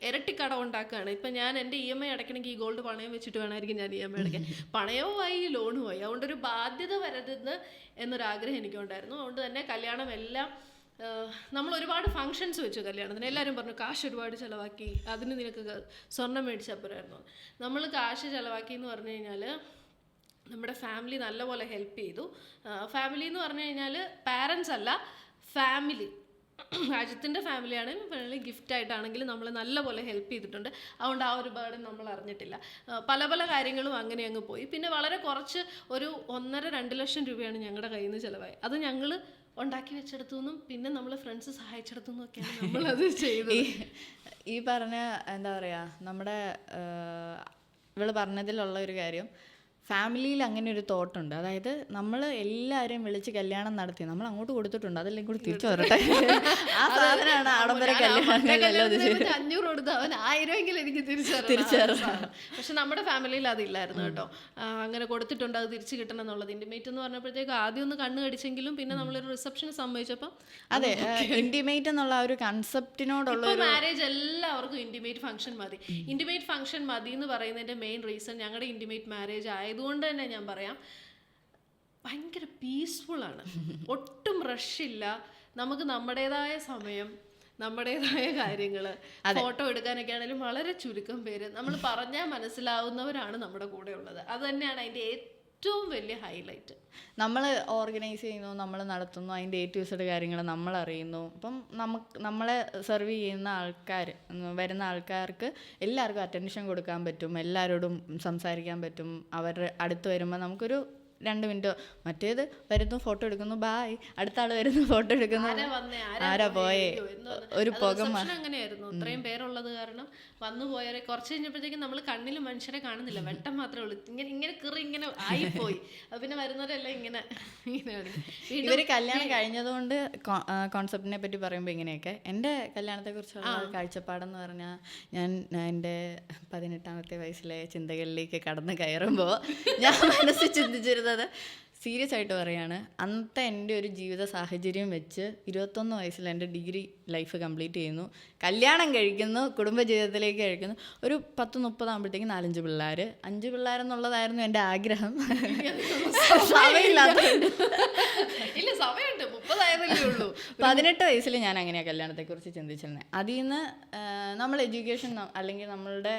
ഇരട്ടി കടം ഉണ്ടാക്കുകയാണ്. ഇപ്പൊ ഞാൻ എൻ്റെ EMI അടയ്ക്കണമെങ്കിൽ ഈ ഗോൾഡ് പണയം വെച്ചിട്ട് വേണമായിരിക്കും ഞാൻ EMI അടയ്ക്കാൻ. പണയവുമായി ലോണുമായി. അതുകൊണ്ട് ഒരു ബാധ്യത വരരുത് എന്നൊരാഗ്രഹം എനിക്കുണ്ടായിരുന്നു. അതുകൊണ്ട് തന്നെ കല്യാണം എല്ലാം നമ്മൾ ഒരുപാട് ഫങ്ഷൻസ് വെച്ചു കല്യാണത്തിന്. എല്ലാവരും പറഞ്ഞു കാശ് ഒരുപാട് ചിലവാക്കി, അതിന് നിനക്ക് സ്വർണം മേടിച്ചപ്പോഴായിരുന്നു. നമ്മൾ കാശ് ചിലവാക്കി എന്ന് പറഞ്ഞു കഴിഞ്ഞാൽ നമ്മുടെ ഫാമിലി നല്ലപോലെ ഹെൽപ്പ് ചെയ്തു. ഫാമിലി എന്ന് പറഞ്ഞു കഴിഞ്ഞാൽ പാരൻസ് അല്ല, ഫാമിലി, അജിത്തിൻ്റെ ഫാമിലിയാണെങ്കിൽ ഗിഫ്റ്റായിട്ടാണെങ്കിലും നമ്മളെ നല്ലപോലെ ഹെൽപ്പ് ചെയ്തിട്ടുണ്ട്. അതുകൊണ്ട് ആ ഒരു ബേർഡൻ നമ്മൾ അറിഞ്ഞിട്ടില്ല. പല കാര്യങ്ങളും അങ്ങനെ അങ്ങ് പോയി. പിന്നെ വളരെ കുറച്ച് ഒരു 1.5-2 ലക്ഷം രൂപയാണ് ഞങ്ങളുടെ കയ്യിൽ നിന്ന് ചിലവായി. അത് ഞങ്ങൾ ഉണ്ടാക്കി വെച്ചെടുത്തുനിന്നും പിന്നെ നമ്മൾ ഫ്രണ്ട്സ് സഹായിച്ചെടുത്തുനിന്നും ഒക്കെയാണ് നമ്മളത് ചെയ്തത്. ഈ പറഞ്ഞ എന്താ പറയുക, നമ്മുടെ ഇവള് പറഞ്ഞതിലുള്ള ഒരു കാര്യം, ഫാമിലിയിൽ അങ്ങനെ ഒരു തോട്ടുണ്ട്. അതായത് നമ്മൾ എല്ലാവരെയും വിളിച്ച് കല്യാണം നടത്തി നമ്മൾ അങ്ങോട്ട് കൊടുത്തിട്ടുണ്ട്, അതെല്ലാം കൂടി തിരിച്ചു വരട്ടെ. ആ സാധനമാണ് ആഡംബര കല്യാണം. 500 കൊടുത്ത് അവൻ 1000 എനിക്ക് തിരിച്ചു. പക്ഷെ നമ്മുടെ ഫാമിലിയിൽ അതില്ലായിരുന്നു കേട്ടോ. അങ്ങനെ കൊടുത്തിട്ടുണ്ട്, അത് തിരിച്ചു കിട്ടണം എന്നുള്ളത്. ഇന്റിമേറ്റ് എന്ന് പറഞ്ഞപ്പോഴത്തേക്ക് ആദ്യം ഒന്ന് കണ്ണ് കടിച്ചെങ്കിലും പിന്നെ നമ്മളൊരു റിസപ്ഷന് സമ്മതിച്ചപ്പോൾ അതെ, ഇന്റിമേറ്റ് എന്നുള്ള ഒരു കൺസെപ്റ്റിനോടുള്ള മാരേജ് എല്ലാവർക്കും ഇന്റിമേറ്റ് ഫംഗ്ഷൻ മതി. ഇന്റിമേറ്റ് ഫംഗ്ഷൻ മതി എന്ന് പറയുന്നതിന്റെ മെയിൻ റീസൺ ഞങ്ങളുടെ ഇന്റിമേറ്റ് മാരേജ് ആയതുകൊണ്ട് തന്നെ ഞാൻ പറയാം, ഭയങ്കര പീസ്ഫുള്ളാണ്. ഒട്ടും റഷില്ല. നമുക്ക് നമ്മുടേതായ സമയം, നമ്മുടേതായ കാര്യങ്ങൾ, ഫോട്ടോ എടുക്കാനൊക്കെ ആണെങ്കിലും വളരെ ചുരുക്കം പേര്, നമ്മൾ പറഞ്ഞാൽ മനസ്സിലാവുന്നവരാണ് നമ്മുടെ കൂടെ ഉള്ളത്. അത് തന്നെയാണ് അതിൻ്റെ ഏറ്റവും വലിയ ഹൈലൈറ്റ്. നമ്മൾ ഓർഗനൈസ് ചെയ്യുന്നു, നമ്മൾ നടത്തുന്നു, അതിൻ്റെ A to Z കാര്യങ്ങൾ നമ്മൾ അറിയുന്നു. അപ്പം നമ്മളെ സെർവ് ചെയ്യുന്ന ആൾക്കാർ, വരുന്ന ആൾക്കാർക്ക് എല്ലാവർക്കും അറ്റൻഷൻ കൊടുക്കാൻ പറ്റും, എല്ലാവരോടും സംസാരിക്കാൻ പറ്റും. അവരുടെ അടുത്ത് വരുമ്പോൾ നമുക്കൊരു 2 മിനിറ്റ്, മറ്റേത് വരുന്നു ഫോട്ടോ എടുക്കുന്നു, ബായ്, അടുത്ത ആൾ വരുന്നു ഫോട്ടോ എടുക്കുന്നു, ആരാ പോയേ, ഒരു പുക. അങ്ങനെയായിരുന്നു. ഇത്രയും പേരുള്ളത് കാരണം വന്നു പോയവരെ കുറച്ച് കഴിഞ്ഞപ്പോഴത്തേക്കും നമ്മൾ കണ്ണിൽ മനുഷ്യരെ കാണുന്നില്ല, വെട്ടം മാത്രമേ ഉള്ളൂ. ഇങ്ങനെ കിറി ഇങ്ങനെ ആയിപ്പോയി. പിന്നെ വരുന്നവരെല്ലാം ഇങ്ങനെയാണ്. ഇവര് കല്യാണം കഴിഞ്ഞതുകൊണ്ട് കോൺസെപ്റ്റിനെ പറ്റി പറയുമ്പോൾ ഇങ്ങനെയൊക്കെ. എൻ്റെ കല്യാണത്തെക്കുറിച്ചുള്ള കാഴ്ചപ്പാടെന്ന് പറഞ്ഞാൽ, ഞാൻ എൻ്റെ 18ാമത്തെ വയസ്സിലെ ചിന്തകളിലേക്ക് കടന്ന് കയറുമ്പോൾ ഞാൻ മനസ്സിൽ ചിന്തിച്ചിരുന്നത്, സീരിയസ് ആയിട്ട് പറയാണ്, അന്നത്തെ എൻ്റെ ഒരു ജീവിത സാഹചര്യം വെച്ച് 21 വയസ്സിൽ എൻ്റെ ഡിഗ്രി ലൈഫ് കംപ്ലീറ്റ് ചെയ്യുന്നു, കല്യാണം കഴിക്കുന്നു, കുടുംബജീവിതത്തിലേക്ക് കഴിക്കുന്നു. ഒരു 10-30 ആകുമ്പോഴത്തേക്കും 4-5 പിള്ളേർ. 5 പിള്ളേരെന്നുള്ളതായിരുന്നു എൻ്റെ ആഗ്രഹം. സമയമില്ലാത്തതുകൊണ്ട്. ഇല്ല, സമയമുണ്ട്, 30 ഉള്ളൂ. 18 വയസ്സിൽ ഞാൻ അങ്ങനെയാണ് കല്യാണത്തെക്കുറിച്ച് ചിന്തിച്ചിരുന്നത്. അതിൽ നിന്ന് നമ്മൾ എഡ്യൂക്കേഷൻ അല്ലെങ്കിൽ നമ്മളുടെ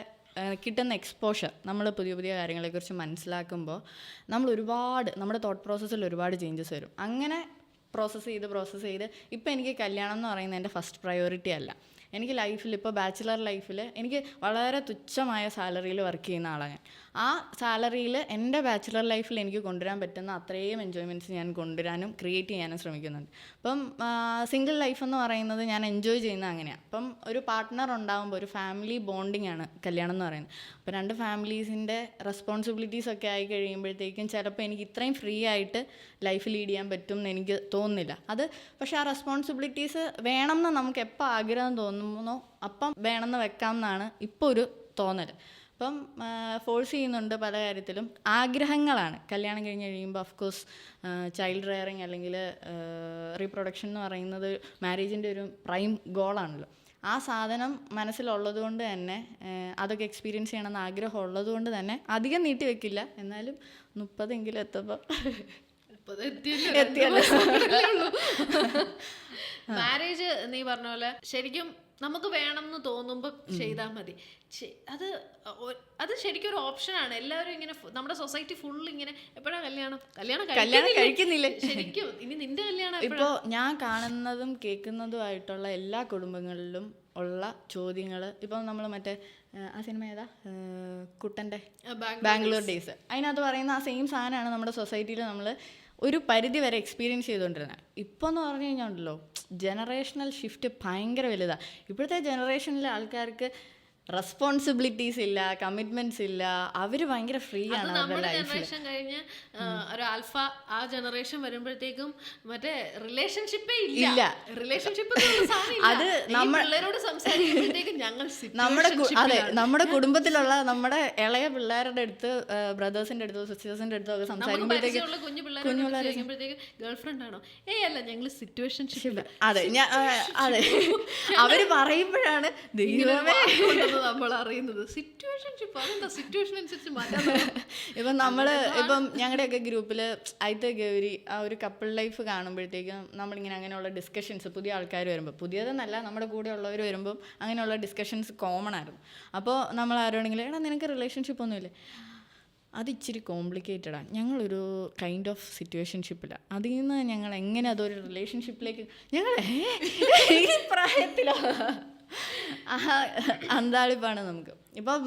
കിട്ടുന്ന എക്സ്പോഷർ, നമ്മൾ പുതിയ പുതിയ കാര്യങ്ങളെക്കുറിച്ച് മനസ്സിലാക്കുമ്പോൾ നമ്മൾ ഒരുപാട്, നമ്മുടെ തോട്ട് പ്രോസസ്സിൽ ഒരുപാട് ചേഞ്ചസ് വരും. അങ്ങനെ പ്രോസസ്സ് ചെയ്ത് ഇപ്പം എനിക്ക് കല്യാണം എന്ന് പറയുന്നത് എൻ്റെ ഫസ്റ്റ് പ്രയോറിറ്റി അല്ല. എനിക്ക് ലൈഫിൽ, ഇപ്പോൾ ബാച്ചിലർ ലൈഫിൽ എനിക്ക് വളരെ തുച്ഛമായ സാലറിയിൽ വർക്ക് ചെയ്യുന്ന ആളാണ് ഞാൻ. ആ സാലറിയിൽ എൻ്റെ ബാച്ചിലർ ലൈഫിൽ എനിക്ക് കൊണ്ടുവരാൻ പറ്റുന്ന അത്രയും എൻജോയ്മെൻറ്റ്സ് ഞാൻ കൊണ്ടുവരാനും ക്രിയേറ്റ് ചെയ്യാനും ശ്രമിക്കുന്നുണ്ട്. അപ്പം സിംഗിൾ ലൈഫ് എന്ന് പറയുന്നത് ഞാൻ എൻജോയ് ചെയ്യുന്നത് അങ്ങനെയാണ്. അപ്പം ഒരു പാർട്ട്ണർ ഉണ്ടാകുമ്പോൾ ഒരു ഫാമിലി ബോണ്ടിങ് ആണ് കല്യാണം എന്ന് പറയുന്നത്. അപ്പോൾ 2 ഫാമിലീസിൻ്റെ റെസ്പോൺസിബിലിറ്റീസ് ഒക്കെ ആയി കഴിയുമ്പോഴത്തേക്കും ചിലപ്പോൾ എനിക്ക് ഇത്രയും ഫ്രീ ആയിട്ട് ലൈഫ് ലീഡ് ചെയ്യാൻ പറ്റും എന്ന് എനിക്ക് തോന്നുന്നില്ല. പക്ഷേ ആ റെസ്പോൺസിബിലിറ്റീസ് വേണമെന്ന് നമുക്ക് എപ്പോൾ ആഗ്രഹം തോന്നുന്നോ അപ്പം വേണമെന്ന് വെക്കാം എന്നാണ് ഇപ്പോൾ ഒരു തോന്നൽ. അപ്പം ഫോഴ്സ് ചെയ്യുന്നുണ്ട് പല കാര്യത്തിലും. ആഗ്രഹങ്ങളാണ് കല്യാണം കഴിഞ്ഞ് കഴിയുമ്പോൾ. ഓഫ്കോഴ്സ് ചൈൽഡ് റെയറിങ് അല്ലെങ്കിൽ റീപ്രൊഡക്ഷൻ എന്ന് പറയുന്നത് മാരേജിൻ്റെ ഒരു പ്രൈം ഗോളാണല്ലോ. ആ സാധനം മനസ്സിലുള്ളത് കൊണ്ട് തന്നെ, അതൊക്കെ എക്സ്പീരിയൻസ് ചെയ്യണമെന്ന് ആഗ്രഹം ഉള്ളത് കൊണ്ട് തന്നെ അധികം നീട്ടി വെക്കില്ല. എന്നാലും 30 എത്തുമ്പോൾ മാരേജ് നീ പറഞ്ഞ പോലെ ശരിക്കും നമുക്ക് വേണം എന്ന് തോന്നുമ്പോൾ ചെയ്താൽ മതി. അത് ശരിക്കും ഒരു ഓപ്ഷനാണ്. എല്ലാവരും ഇങ്ങനെ, നമ്മുടെ സൊസൈറ്റി ഫുൾ ഇങ്ങനെ എപ്പോഴാ കല്യാണം കഴിക്കുന്നില്ല. ശരിക്കും ഇനി നിന്റെ കല്യാണം. ഇപ്പോൾ ഞാൻ കാണുന്നതും കേൾക്കുന്നതുമായിട്ടുള്ള എല്ലാ കുടുംബങ്ങളിലും ഉള്ള ചോദ്യങ്ങൾ, ഇപ്പം നമ്മൾ മറ്റേ ആ സിനിമ ഏതാ, കുട്ടൻ്റെ ബാംഗ്ലൂർ ഡേയ്സ്, അതിനകത്ത് പറയുന്ന ആ സെയിം സാധനമാണ് നമ്മുടെ സൊസൈറ്റിയിൽ നമ്മൾ ഒരു പരിധി വരെ എക്സ്പീരിയൻസ് ചെയ്തുകൊണ്ടിരുന്നത്. ഇപ്പോൾ എന്ന് പറഞ്ഞു കഴിഞ്ഞാൽ ഉണ്ടല്ലോ, ജനറേഷണൽ ഷിഫ്റ്റ് ഭയങ്കര വലുതാണ്. ഇപ്പോഴത്തെ ജനറേഷനിലെ ആൾക്കാർക്ക് റെസ്പോൺസിബിലിറ്റീസ് ഇല്ല, കമ്മിറ്റ്മെന്റ്സ് ഇല്ല, അവര് ഭയങ്കര ഫ്രീ ആണ്. നമ്മുടെ ജനറേഷൻ കഴിഞ്ഞ് ഒരു ആൽഫ ആ ജനറേഷൻ വരുമ്പോഴത്തേക്കും മറ്റേ റിലേഷൻഷിപ്പേ ഇല്ല. റിലേഷൻഷിപ്പ് അത് പിള്ളേരോട് സംസാരിക്കുമ്പോഴത്തേക്കും ഞങ്ങൾ നമ്മുടെ കുടുംബത്തിലുള്ള നമ്മുടെ ഇളയ പിള്ളേരുടെ അടുത്ത്, ബ്രദേഴ്സിന്റെ അടുത്തോ സിസ്റ്റേഴ്സിന്റെ അടുത്തോ ഒക്കെ സംസാരിക്കുമ്പോഴത്തേക്കും കുഞ്ഞു പിള്ളേരോട് ഗേൾഫ്രണ്ട് ആണോ, അല്ല ഞങ്ങൾ സിറ്റുവേഷൻഷിപ്പ്. അതെ, അവര് പറയുമ്പോഴാണ് ദൈവമേ നമ്മൾ അറിയുന്നത് സിറ്റുവേഷൻഷിപ്പ്. അതെന്താ സിറ്റുവേഷൻ അനുസരിച്ച് മാറ്റാൻ. ഇപ്പം ഞങ്ങളുടെയൊക്കെ ഗ്രൂപ്പിൽ ആദ്യത്തെ ഗൗരി ആ ഒരു കപ്പിൾ ലൈഫ് കാണുമ്പോഴത്തേക്കും നമ്മളിങ്ങനെ അങ്ങനെയുള്ള ഡിസ്കഷൻസ്, പുതിയ ആൾക്കാർ വരുമ്പോൾ, പുതിയതെന്നല്ല നമ്മുടെ കൂടെ ഉള്ളവർ വരുമ്പം അങ്ങനെയുള്ള ഡിസ്കഷൻസ് കോമൺ ആയിരുന്നു. അപ്പോൾ നമ്മൾ ആരോടെങ്കിലും എടാ നിനക്ക് റിലേഷൻഷിപ്പ് ഒന്നുമില്ലേ, അത് ഇച്ചിരി കോംപ്ലിക്കേറ്റഡാണ്, ഞങ്ങളൊരു കൈൻഡ് ഓഫ് സിറ്റുവേഷൻഷിപ്പിലാണ്, അതിൽ നിന്ന് ഞങ്ങൾ എങ്ങനെ അതൊരു റിലേഷൻഷിപ്പിലേക്ക് ഞങ്ങൾ ഈ പ്രായത്തിലോ അന്താളിപ്പാണ് നമുക്ക്. ഇപ്പം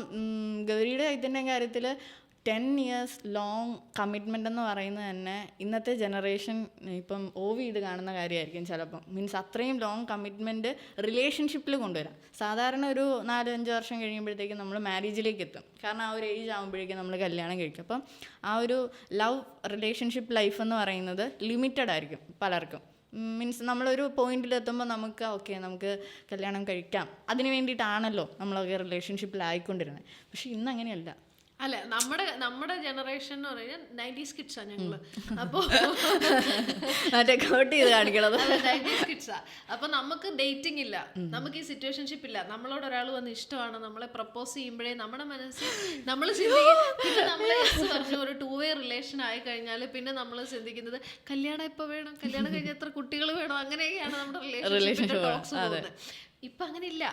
ഗൗരിയുടെ ഇതിൻ്റെ കാര്യത്തിൽ 10 years ലോങ് കമ്മിറ്റ്മെൻ്റ് എന്ന് പറയുന്നത് തന്നെ ഇന്നത്തെ ജനറേഷൻ ഇപ്പം ഇത് കാണുന്ന കാര്യമായിരിക്കും ചിലപ്പം. മീൻസ് അത്രയും ലോങ് കമ്മിറ്റ്മെൻറ്റ് റിലേഷൻഷിപ്പിൽ കൊണ്ടുവരാം. സാധാരണ ഒരു 4-5 വർഷം കഴിയുമ്പോഴത്തേക്കും നമ്മൾ മാരേജിലേക്ക് എത്തും. കാരണം ആ ഒരു ഏജ് ആകുമ്പോഴേക്കും നമ്മൾ കല്യാണം കഴിക്കും. അപ്പം ആ ഒരു ലവ് റിലേഷൻഷിപ്പ് ലൈഫ് എന്ന് പറയുന്നത് ലിമിറ്റഡ് ആയിരിക്കും പലർക്കും. മീൻസ് നമ്മളൊരു പോയിന്റിലെത്തുമ്പോൾ നമുക്ക് കല്യാണം കഴിക്കാം, അതിന് വേണ്ടിയിട്ടാണല്ലോ നമ്മളൊക്കെ റിലേഷൻഷിപ്പിലായിക്കൊണ്ടിരുന്നത്. പക്ഷെ ഇന്ന് അങ്ങനെയല്ല. അല്ല, നമ്മുടെ ജനറേഷൻ എന്ന് പറഞ്ഞാൽ 90s കിഡ്സാ ഞങ്ങള്. അപ്പൊ മറ്റേ കോട്ട് ചെയ്ത് കാണിക്കണത് 90s കിഡ്സാ. അപ്പൊ നമുക്ക് ഡേറ്റിംഗ് ഇല്ല, നമുക്ക് ഈ സിറ്റുവേഷൻഷിപ്പ് ഇല്ല. നമ്മളോട് ഒരാൾ വന്ന് ഇഷ്ടമാണ്, നമ്മളെ പ്രപ്പോസ് ചെയ്യുമ്പോഴേ നമ്മുടെ മനസ്സിൽ നമ്മൾ ചിന്തിക്കും. പിന്നെ നമ്മൾ പറഞ്ഞു ഒരു 2-way റിലേഷൻ ആയി കഴിഞ്ഞാൽ പിന്നെ നമ്മൾ ചിന്തിക്കുന്നത് കല്യാണം എപ്പോ വേണം, കല്യാണം കഴിഞ്ഞ എത്ര കുട്ടികൾ വേണം, അങ്ങനെയൊക്കെയാണ് നമ്മുടെ റിലേഷൻഷിപ്പിന്റെ ടോക്സ് പോകുന്നത്. ഇപ്പൊ അങ്ങനെ ഇല്ല,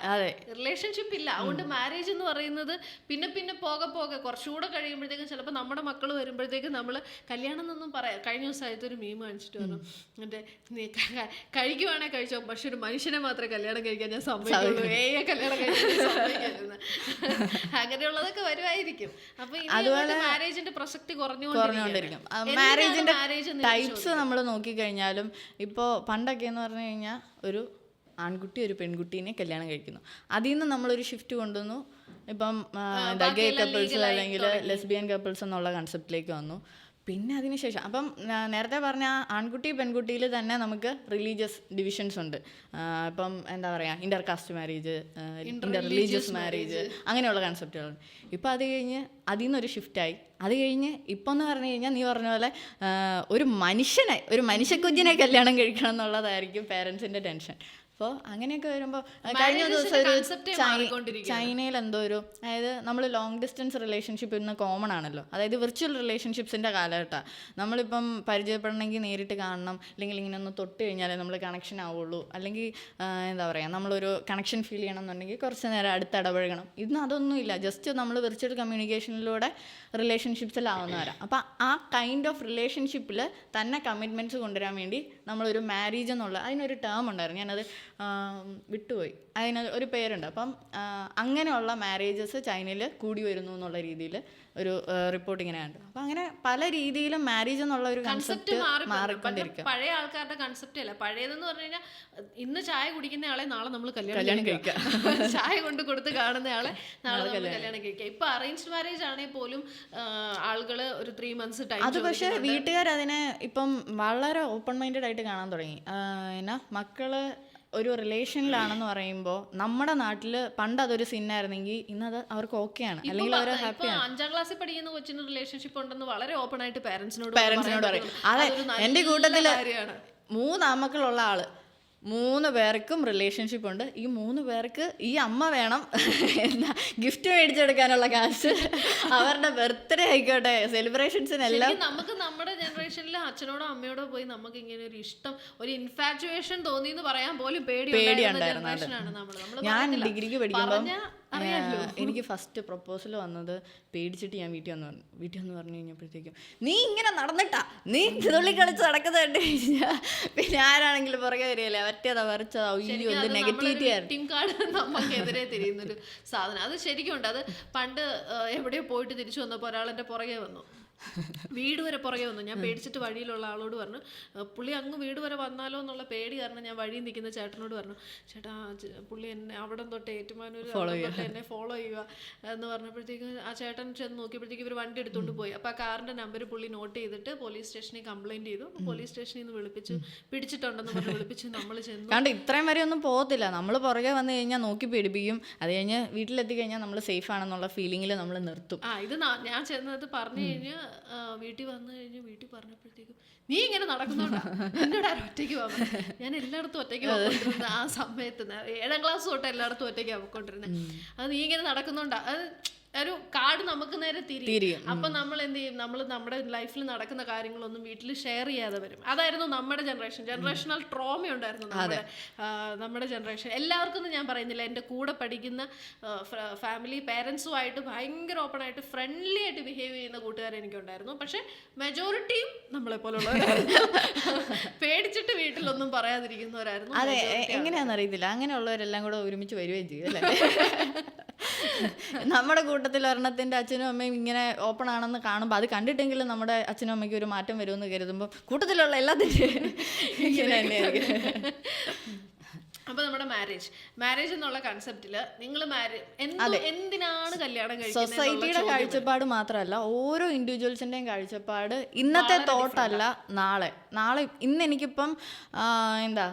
റിലേഷൻഷിപ്പ് ഇല്ല. അതുകൊണ്ട് മാരേജ് എന്ന് പറയുന്നത് പിന്നെ പിന്നെ പോകെ കുറച്ചുകൂടെ കഴിയുമ്പോഴത്തേക്കും ചിലപ്പോൾ നമ്മുടെ മക്കൾ വരുമ്പോഴത്തേക്കും നമ്മൾ കല്യാണം എന്നൊന്നും പറയാം. കഴിഞ്ഞ ദിവസമായിട്ട് ഒരു മീം കാണിച്ചിട്ട് പറഞ്ഞു, മറ്റേ നീ കഴിക്കുവാണേ കഴിച്ചോ, പക്ഷെ ഒരു മനുഷ്യനെ മാത്രമേ കല്യാണം കഴിക്കാൻ ഞാൻ സമ്മതിക്കുള്ളൂ, കല്യാണം കഴിക്കാൻ. അങ്ങനെയുള്ളതൊക്കെ വരുമായിരിക്കും. അപ്പൊ അതുപോലെ മാരേജിന്റെ പ്രസക്തി കുറഞ്ഞുകൊണ്ടിരിക്കും. മാരേജിന്റെ ടൈപ്സ് നമ്മൾ നോക്കിക്കഴിഞ്ഞാലും ഇപ്പോൾ പണ്ടൊക്കെ എന്ന് പറഞ്ഞു കഴിഞ്ഞാൽ ഒരു ആൺകുട്ടി ഒരു പെൺകുട്ടീനെ കല്യാണം കഴിക്കുന്നു. അതിൽ നിന്ന് നമ്മളൊരു ഷിഫ്റ്റ് കൊണ്ടുവന്നു. ഇപ്പം ഗേ കപ്പിൾസ് അല്ലെങ്കിൽ ലെസ്ബിയൻ കപ്പിൾസ് എന്നുള്ള കൺസെപ്റ്റിലേക്ക് വന്നു. പിന്നെ അതിനുശേഷം അപ്പം നേരത്തെ പറഞ്ഞ ആൺകുട്ടി പെൺകുട്ടിയിൽ തന്നെ നമുക്ക് റിലീജിയസ് ഡിവിഷൻസ് ഉണ്ട്. ഇപ്പം എന്താ പറയുക, ഇൻ്റർ കാസ്റ്റ് മാരേജ്, ഇൻ്റർ റിലീജിയസ് മാരേജ്, അങ്ങനെയുള്ള കൺസെപ്റ്റുകളുണ്ട്. ഇപ്പം അത് കഴിഞ്ഞ് അതിൽ നിന്നൊരു ഷിഫ്റ്റായി. അത് കഴിഞ്ഞ് ഇപ്പം എന്ന് പറഞ്ഞു കഴിഞ്ഞാൽ നീ പറഞ്ഞ പോലെ ഒരു മനുഷ്യക്കുഞ്ഞിനെ കല്യാണം കഴിക്കണം എന്നുള്ളതായിരിക്കും പേരൻസിൻ്റെ ടെൻഷൻ. അപ്പോൾ അങ്ങനെയൊക്കെ വരുമ്പോൾ കഴിഞ്ഞ ദിവസം ഒരു ചൈനയിൽ എന്തോ ഒരു, അതായത് നമ്മൾ ലോങ് ഡിസ്റ്റൻസ് റിലേഷൻഷിപ്പ് ഇന്ന് കോമൺ ആണല്ലോ. അതായത് വിർച്വൽ റിലേഷൻഷിപ്സിൻ്റെ കാലഘട്ടമാണ്. നമ്മളിപ്പം പരിചയപ്പെടണമെങ്കിൽ നേരിട്ട് കാണണം, അല്ലെങ്കിൽ ഇങ്ങനെ ഒന്ന് തൊട്ട് കഴിഞ്ഞാലേ നമ്മൾ കണക്ഷൻ ആവുള്ളൂ. അല്ലെങ്കിൽ എന്താ പറയുക, നമ്മളൊരു കണക്ഷൻ ഫീൽ ചെയ്യണം എന്നുണ്ടെങ്കിൽ കുറച്ച് നേരം അടുത്ത് ഇടപഴകണം. ഇന്ന് അതൊന്നുമില്ല, ജസ്റ്റ് നമ്മൾ വിർച്വൽ കമ്മ്യൂണിക്കേഷനിലൂടെ റിലേഷൻഷിപ്സിലാവുന്നവരാണ്. അപ്പോൾ ആ കൈൻഡ് ഓഫ് റിലേഷൻഷിപ്പിൽ തന്നെ കമ്മിറ്റ്മെൻറ്റ്സ് കൊണ്ടുവരാൻ വേണ്ടി നമ്മളൊരു മാരേജ് എന്നുള്ള അതിനൊരു ടേം ഉണ്ടായിരുന്നു, ഞാനത് വിട്ടുപോയി, അതിന് ഒരു പേരുണ്ട്. അപ്പം അങ്ങനെയുള്ള മാരേജസ് ചൈനയിൽ കൂടി വരുന്നു എന്നുള്ള രീതിയിൽ ഒരു റിപ്പോർട്ട് ഇങ്ങനെ ഉണ്ട്. അപ്പം അങ്ങനെ പല രീതിയിലും മാരേജ് എന്നുള്ള ഒരു കൺസെപ്റ്റ് മാറിക്കൊണ്ടിരിക്കും. പഴയ ആൾക്കാരുടെ കൺസെപ്റ്റ് അല്ല. പഴയതെന്ന് പറഞ്ഞു കഴിഞ്ഞാൽ ഇന്ന് ചായ കുടിക്കുന്ന ആളെ നാളെ നമ്മൾ കല്യാണം കഴിക്കാം, ചായ കൊണ്ട് കൊടുത്ത് കാണുന്ന ആളെ നാളെ നമ്മൾ കല്യാണം കഴിക്കാം. ഇപ്പൊ അറേഞ്ച്ഡ് മാരേജ് ആണെങ്കിൽ പോലും ആളുകള് ഒരു 3 months ടൈം. അത് പക്ഷെ വീട്ടുകാർ അതിനെ ഇപ്പം വളരെ ഓപ്പൺ മൈൻഡഡ് ആയിട്ട് കാണാൻ തുടങ്ങി. എന്നാ മക്കള് ഒരു റിലേഷനിലാണെന്ന് പറയുമ്പോൾ നമ്മുടെ നാട്ടിൽ പണ്ട് അതൊരു സിന്നായിരുന്നെങ്കിൽ ഇന്നത് അവർക്ക് ഓക്കെയാണ്, അല്ലെങ്കിൽ അവർ ഹാപ്പിയാണ്. 5ാം ക്ലാസ്സിൽ പഠിക്കുന്ന കൊച്ചിന് റിലേഷൻഷിപ്പ് ഉണ്ടെന്ന് വളരെ ഓപ്പൺ ആയിട്ട് പാരന്റ്സിനോട് പറയും. അതെ, എൻ്റെ കൂട്ടത്തിൽ 3 ആമക്കളുള്ള ആള് 3 പേർക്കും റിലേഷൻഷിപ്പ് ഉണ്ട്. ഈ 3 പേർക്ക് ഈ അമ്മ വേണം എന്താ ഗിഫ്റ്റ് മേടിച്ചെടുക്കാനുള്ള കാശ്, അവരുടെ ബർത്ത്ഡേ ആയിക്കോട്ടെ, സെലിബ്രേഷൻസിനെല്ലാം. നമുക്ക് നമ്മുടെ ജനറേഷനിൽ അച്ഛനോടോ അമ്മയോടോ പോയി നമുക്ക് ഇങ്ങനെ ഒരു ഇഷ്ടം, ഒരു ഇൻഫാറ്റുവേഷൻ തോന്നി എന്ന് പറയാൻ പോലും പേടിയുണ്ടായിരുന്നു. ഞാൻ ഡിഗ്രിക്ക് പഠിക്കുമ്പോൾ എനിക്ക് ഫസ്റ്റ് പ്രപ്പോസൽ വന്നത് പേടിച്ചിട്ട് ഞാൻ വീട്ടിൽ വന്ന് പറഞ്ഞു കഴിഞ്ഞപ്പോഴത്തേക്കും നീ ഇങ്ങനെ നടന്നിട്ടാ, നീ തുള്ളി കളിച്ച് നടക്കുന്നുണ്ട് കഴിഞ്ഞാൽ പിന്നെ ആരാണെങ്കിലും പുറകെ വരികയല്ലേ, മറ്റേതാ വരച്ചതാ, ഇത് നെഗറ്റിവിറ്റി ആയിരുന്നു. നമുക്കെതിരെ തിരിയുന്നൊരു സാധനം അത് ശരിക്കും ഉണ്ട്. അത് പണ്ട് എവിടെയോ പോയിട്ട് തിരിച്ചു വന്നപ്പോൾ ഒരാളെൻ്റെ പുറകെ വന്നു, വീട് വരെ പുറകെ വന്നു. ഞാൻ പേടിച്ചിട്ട് വഴിയിലുള്ള ആളോട് പറഞ്ഞു, പുള്ളി അങ്ങ് വീട് വരെ വന്നാലോ എന്നുള്ള പേടി കാരണം ഞാൻ വഴിയിൽ നിൽക്കുന്ന ചേട്ടനോട് പറഞ്ഞു, ചേട്ടാ പുള്ളി എന്നെ അവിടെ തൊട്ട് ഏറ്റുമാനൂർ എന്നെ ഫോളോ ചെയ്യുക എന്ന് പറഞ്ഞപ്പോഴത്തേക്ക് ആ ചേട്ടൻ ചെന്ന് നോക്കിയപ്പോഴത്തേക്ക് ഇവർ വണ്ടി എടുത്തുകൊണ്ട് പോയി. അപ്പോൾ ആ കാറിൻ്റെ നമ്പർ പുള്ളി നോട്ട് ചെയ്തിട്ട് പോലീസ് സ്റ്റേഷനിൽ കംപ്ലയിൻറ്റ് ചെയ്തു. പോലീസ് സ്റ്റേഷനിൽ നിന്ന് വിളിപ്പിച്ചു, പിടിച്ചിട്ടുണ്ടെന്ന് പറഞ്ഞ് വിളിപ്പിച്ച് നമ്മൾ ചെന്നു. കണ്ട് ഇത്രയും വരെ ഒന്നും പോകത്തില്ല, നമ്മൾ പുറകെ വന്നു കഴിഞ്ഞാൽ നോക്കി പേടിപ്പിക്കും. അത് കഴിഞ്ഞ് വീട്ടിലെത്തി കഴിഞ്ഞാൽ നമ്മൾ സേഫ് ആണെന്നുള്ള ഫീലിങ്ങിൽ നമ്മൾ നിർത്തും. ഇത് ഞാൻ ചെന്നത് പറഞ്ഞു കഴിഞ്ഞ് വീട്ടിൽ വന്നു കഴിഞ്ഞ് വീട്ടിൽ പറഞ്ഞപ്പോഴത്തേക്കും നീ ഇങ്ങനെ നടക്കുന്നുണ്ടോ, എന്നോട് ആരും ഒറ്റയ്ക്ക് പോകാൻ. ഞാൻ എല്ലായിടത്തും ഒറ്റയ്ക്ക് പോയിക്കൊണ്ടിരുന്നത് ആ സമയത്ത്. 7ാം ക്ലാസ് തൊട്ട് എല്ലായിടത്തും ഒറ്റയ്ക്ക് പോയിക്കൊണ്ടിരുന്നത്. അത് നീ ഇങ്ങനെ നടക്കുന്നുണ്ടോ, അത് ഒരു കാർഡ് നമുക്ക് നേരെ തിരിയും. അപ്പൊ നമ്മൾ എന്ത് ചെയ്യും, നമ്മൾ നമ്മുടെ ലൈഫിൽ നടക്കുന്ന കാര്യങ്ങളൊന്നും വീട്ടിൽ ഷെയർ ചെയ്യാതെ വരും. അതായിരുന്നു നമ്മുടെ ജനറേഷണൽ ട്രോമ ഉണ്ടായിരുന്നു നമ്മുടെ ജനറേഷൻ. എല്ലാവർക്കും ഞാൻ പറയുന്നില്ല, എൻ്റെ കൂടെ പഠിക്കുന്ന ഫാമിലി പേരൻസുമായിട്ട് ഭയങ്കര ഓപ്പൺ ആയിട്ട് ഫ്രണ്ട്ലി ആയിട്ട് ബിഹേവ് ചെയ്യുന്ന കൂട്ടുകാർ എനിക്കുണ്ടായിരുന്നു. പക്ഷെ മെജോറിറ്റിയും നമ്മളെ പോലുള്ളവരായിരുന്നു, പേടിച്ചിട്ട് വീട്ടിലൊന്നും പറയാതിരിക്കുന്നവരായിരുന്നു. അതെ, എങ്ങനെയാണെന്ന് അറിയത്തില്ല, അങ്ങനെയുള്ളവരെല്ലാം കൂടെ ഒരുമിച്ച് വരികയും ചെയ്യും അല്ലേ. നമ്മുടെ കൂട്ടത്തിൽ ഒരെണ്ണത്തിൻ്റെ അച്ഛനും അമ്മയും ഇങ്ങനെ ഓപ്പൺ ആണെന്ന് കാണുമ്പോൾ അത് കണ്ടിട്ടെങ്കിലും നമ്മുടെ അച്ഛനും അമ്മയ്ക്ക് ഒരു മാറ്റം വരുമെന്ന് കരുതുമ്പോൾ കൂട്ടത്തിലുള്ള എല്ലാത്തിനും ഇങ്ങനെ തന്നെയായിരിക്കും. അപ്പൊ നമ്മുടെ മാരേജ് എന്നുള്ള കൺസെപ്റ്റില് നിങ്ങൾ എന്തിനാണ് കല്യാണം കഴിക്കുന്നത്? സൊസൈറ്റിയുടെ കാഴ്ചപ്പാട് മാത്രമല്ല, ഓരോ ഇൻഡിവിജ്വൽസിന്റെയും കാഴ്ചപ്പാട് ഇന്നത്തെ തോട്ടല്ല നാളെ. ഇന്ന് എനിക്കിപ്പം എന്താ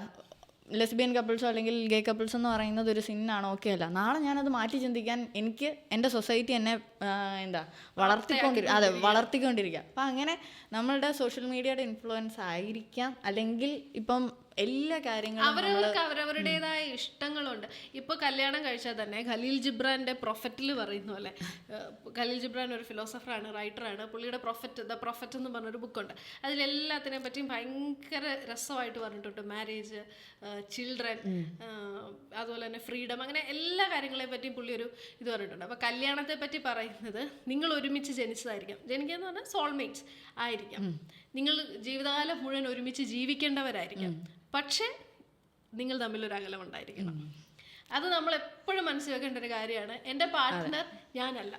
ലെസ്ബിയൻ കപ്പിൾസോ അല്ലെങ്കിൽ ഗേ കപ്പിൾസ് എന്ന് പറയുന്നത് ഒരു സിന്നാണ്, ഓക്കെ അല്ല. നാളെ ഞാനത് മാറ്റി ചിന്തിക്കാൻ എനിക്ക് എൻ്റെ സൊസൈറ്റി എന്നെ വളർത്തിക്കൊണ്ടിരിക്കുക. അപ്പം അങ്ങനെ നമ്മളുടെ സോഷ്യൽ മീഡിയയുടെ ഇൻഫ്ലുവൻസ് ആയിരിക്കാം, അല്ലെങ്കിൽ ഇപ്പം എല്ലാ കാര്യങ്ങളും അവരവർക്ക് അവരവരുടേതായ ഇഷ്ടങ്ങളുണ്ട്. ഇപ്പോൾ കല്യാണം കഴിച്ചാൽ തന്നെ ഖലീൽ ജിബ്രാന്റെ പ്രൊഫറ്റിൽ പറയുന്ന പോലെ, ഖലീൽ ജിബ്രാൻ ഒരു ഫിലോസഫറാണ്, റൈറ്ററാണ്. പുള്ളിയുടെ ദ പ്രൊഫറ്റ് എന്ന് പറഞ്ഞൊരു ബുക്കുണ്ട്. അതിലെല്ലാത്തിനെ പറ്റിയും ഭയങ്കര രസമായിട്ട് പറഞ്ഞിട്ടുണ്ട്. മാരേജ്, ചിൽഡ്രൻ, അതുപോലെ തന്നെ ഫ്രീഡം, അങ്ങനെ എല്ലാ കാര്യങ്ങളെ പറ്റിയും പുള്ളി ഒരു ഇത് പറഞ്ഞിട്ടുണ്ട്. അപ്പോൾ കല്യാണത്തെ പറ്റി പറയുന്നത്, നിങ്ങൾ ഒരുമിച്ച് ജനിച്ചതായിരിക്കാം, ജനിക്കുക എന്ന് പറഞ്ഞാൽ സോൾമേറ്റ്സ് ആയിരിക്കാം, നിങ്ങൾ ജീവിതകാലം മുഴുവൻ ഒരുമിച്ച് ജീവിക്കേണ്ടവരായിരിക്കാം, പക്ഷെ നിങ്ങൾ തമ്മിലൊരു അകലം ഉണ്ടായിരിക്കണം. അത് നമ്മൾ എപ്പോഴും മനസ്സിൽ വെക്കേണ്ട ഒരു കാര്യമാണ്. എൻ്റെ പാർട്ട്ണർ ഞാനല്ല,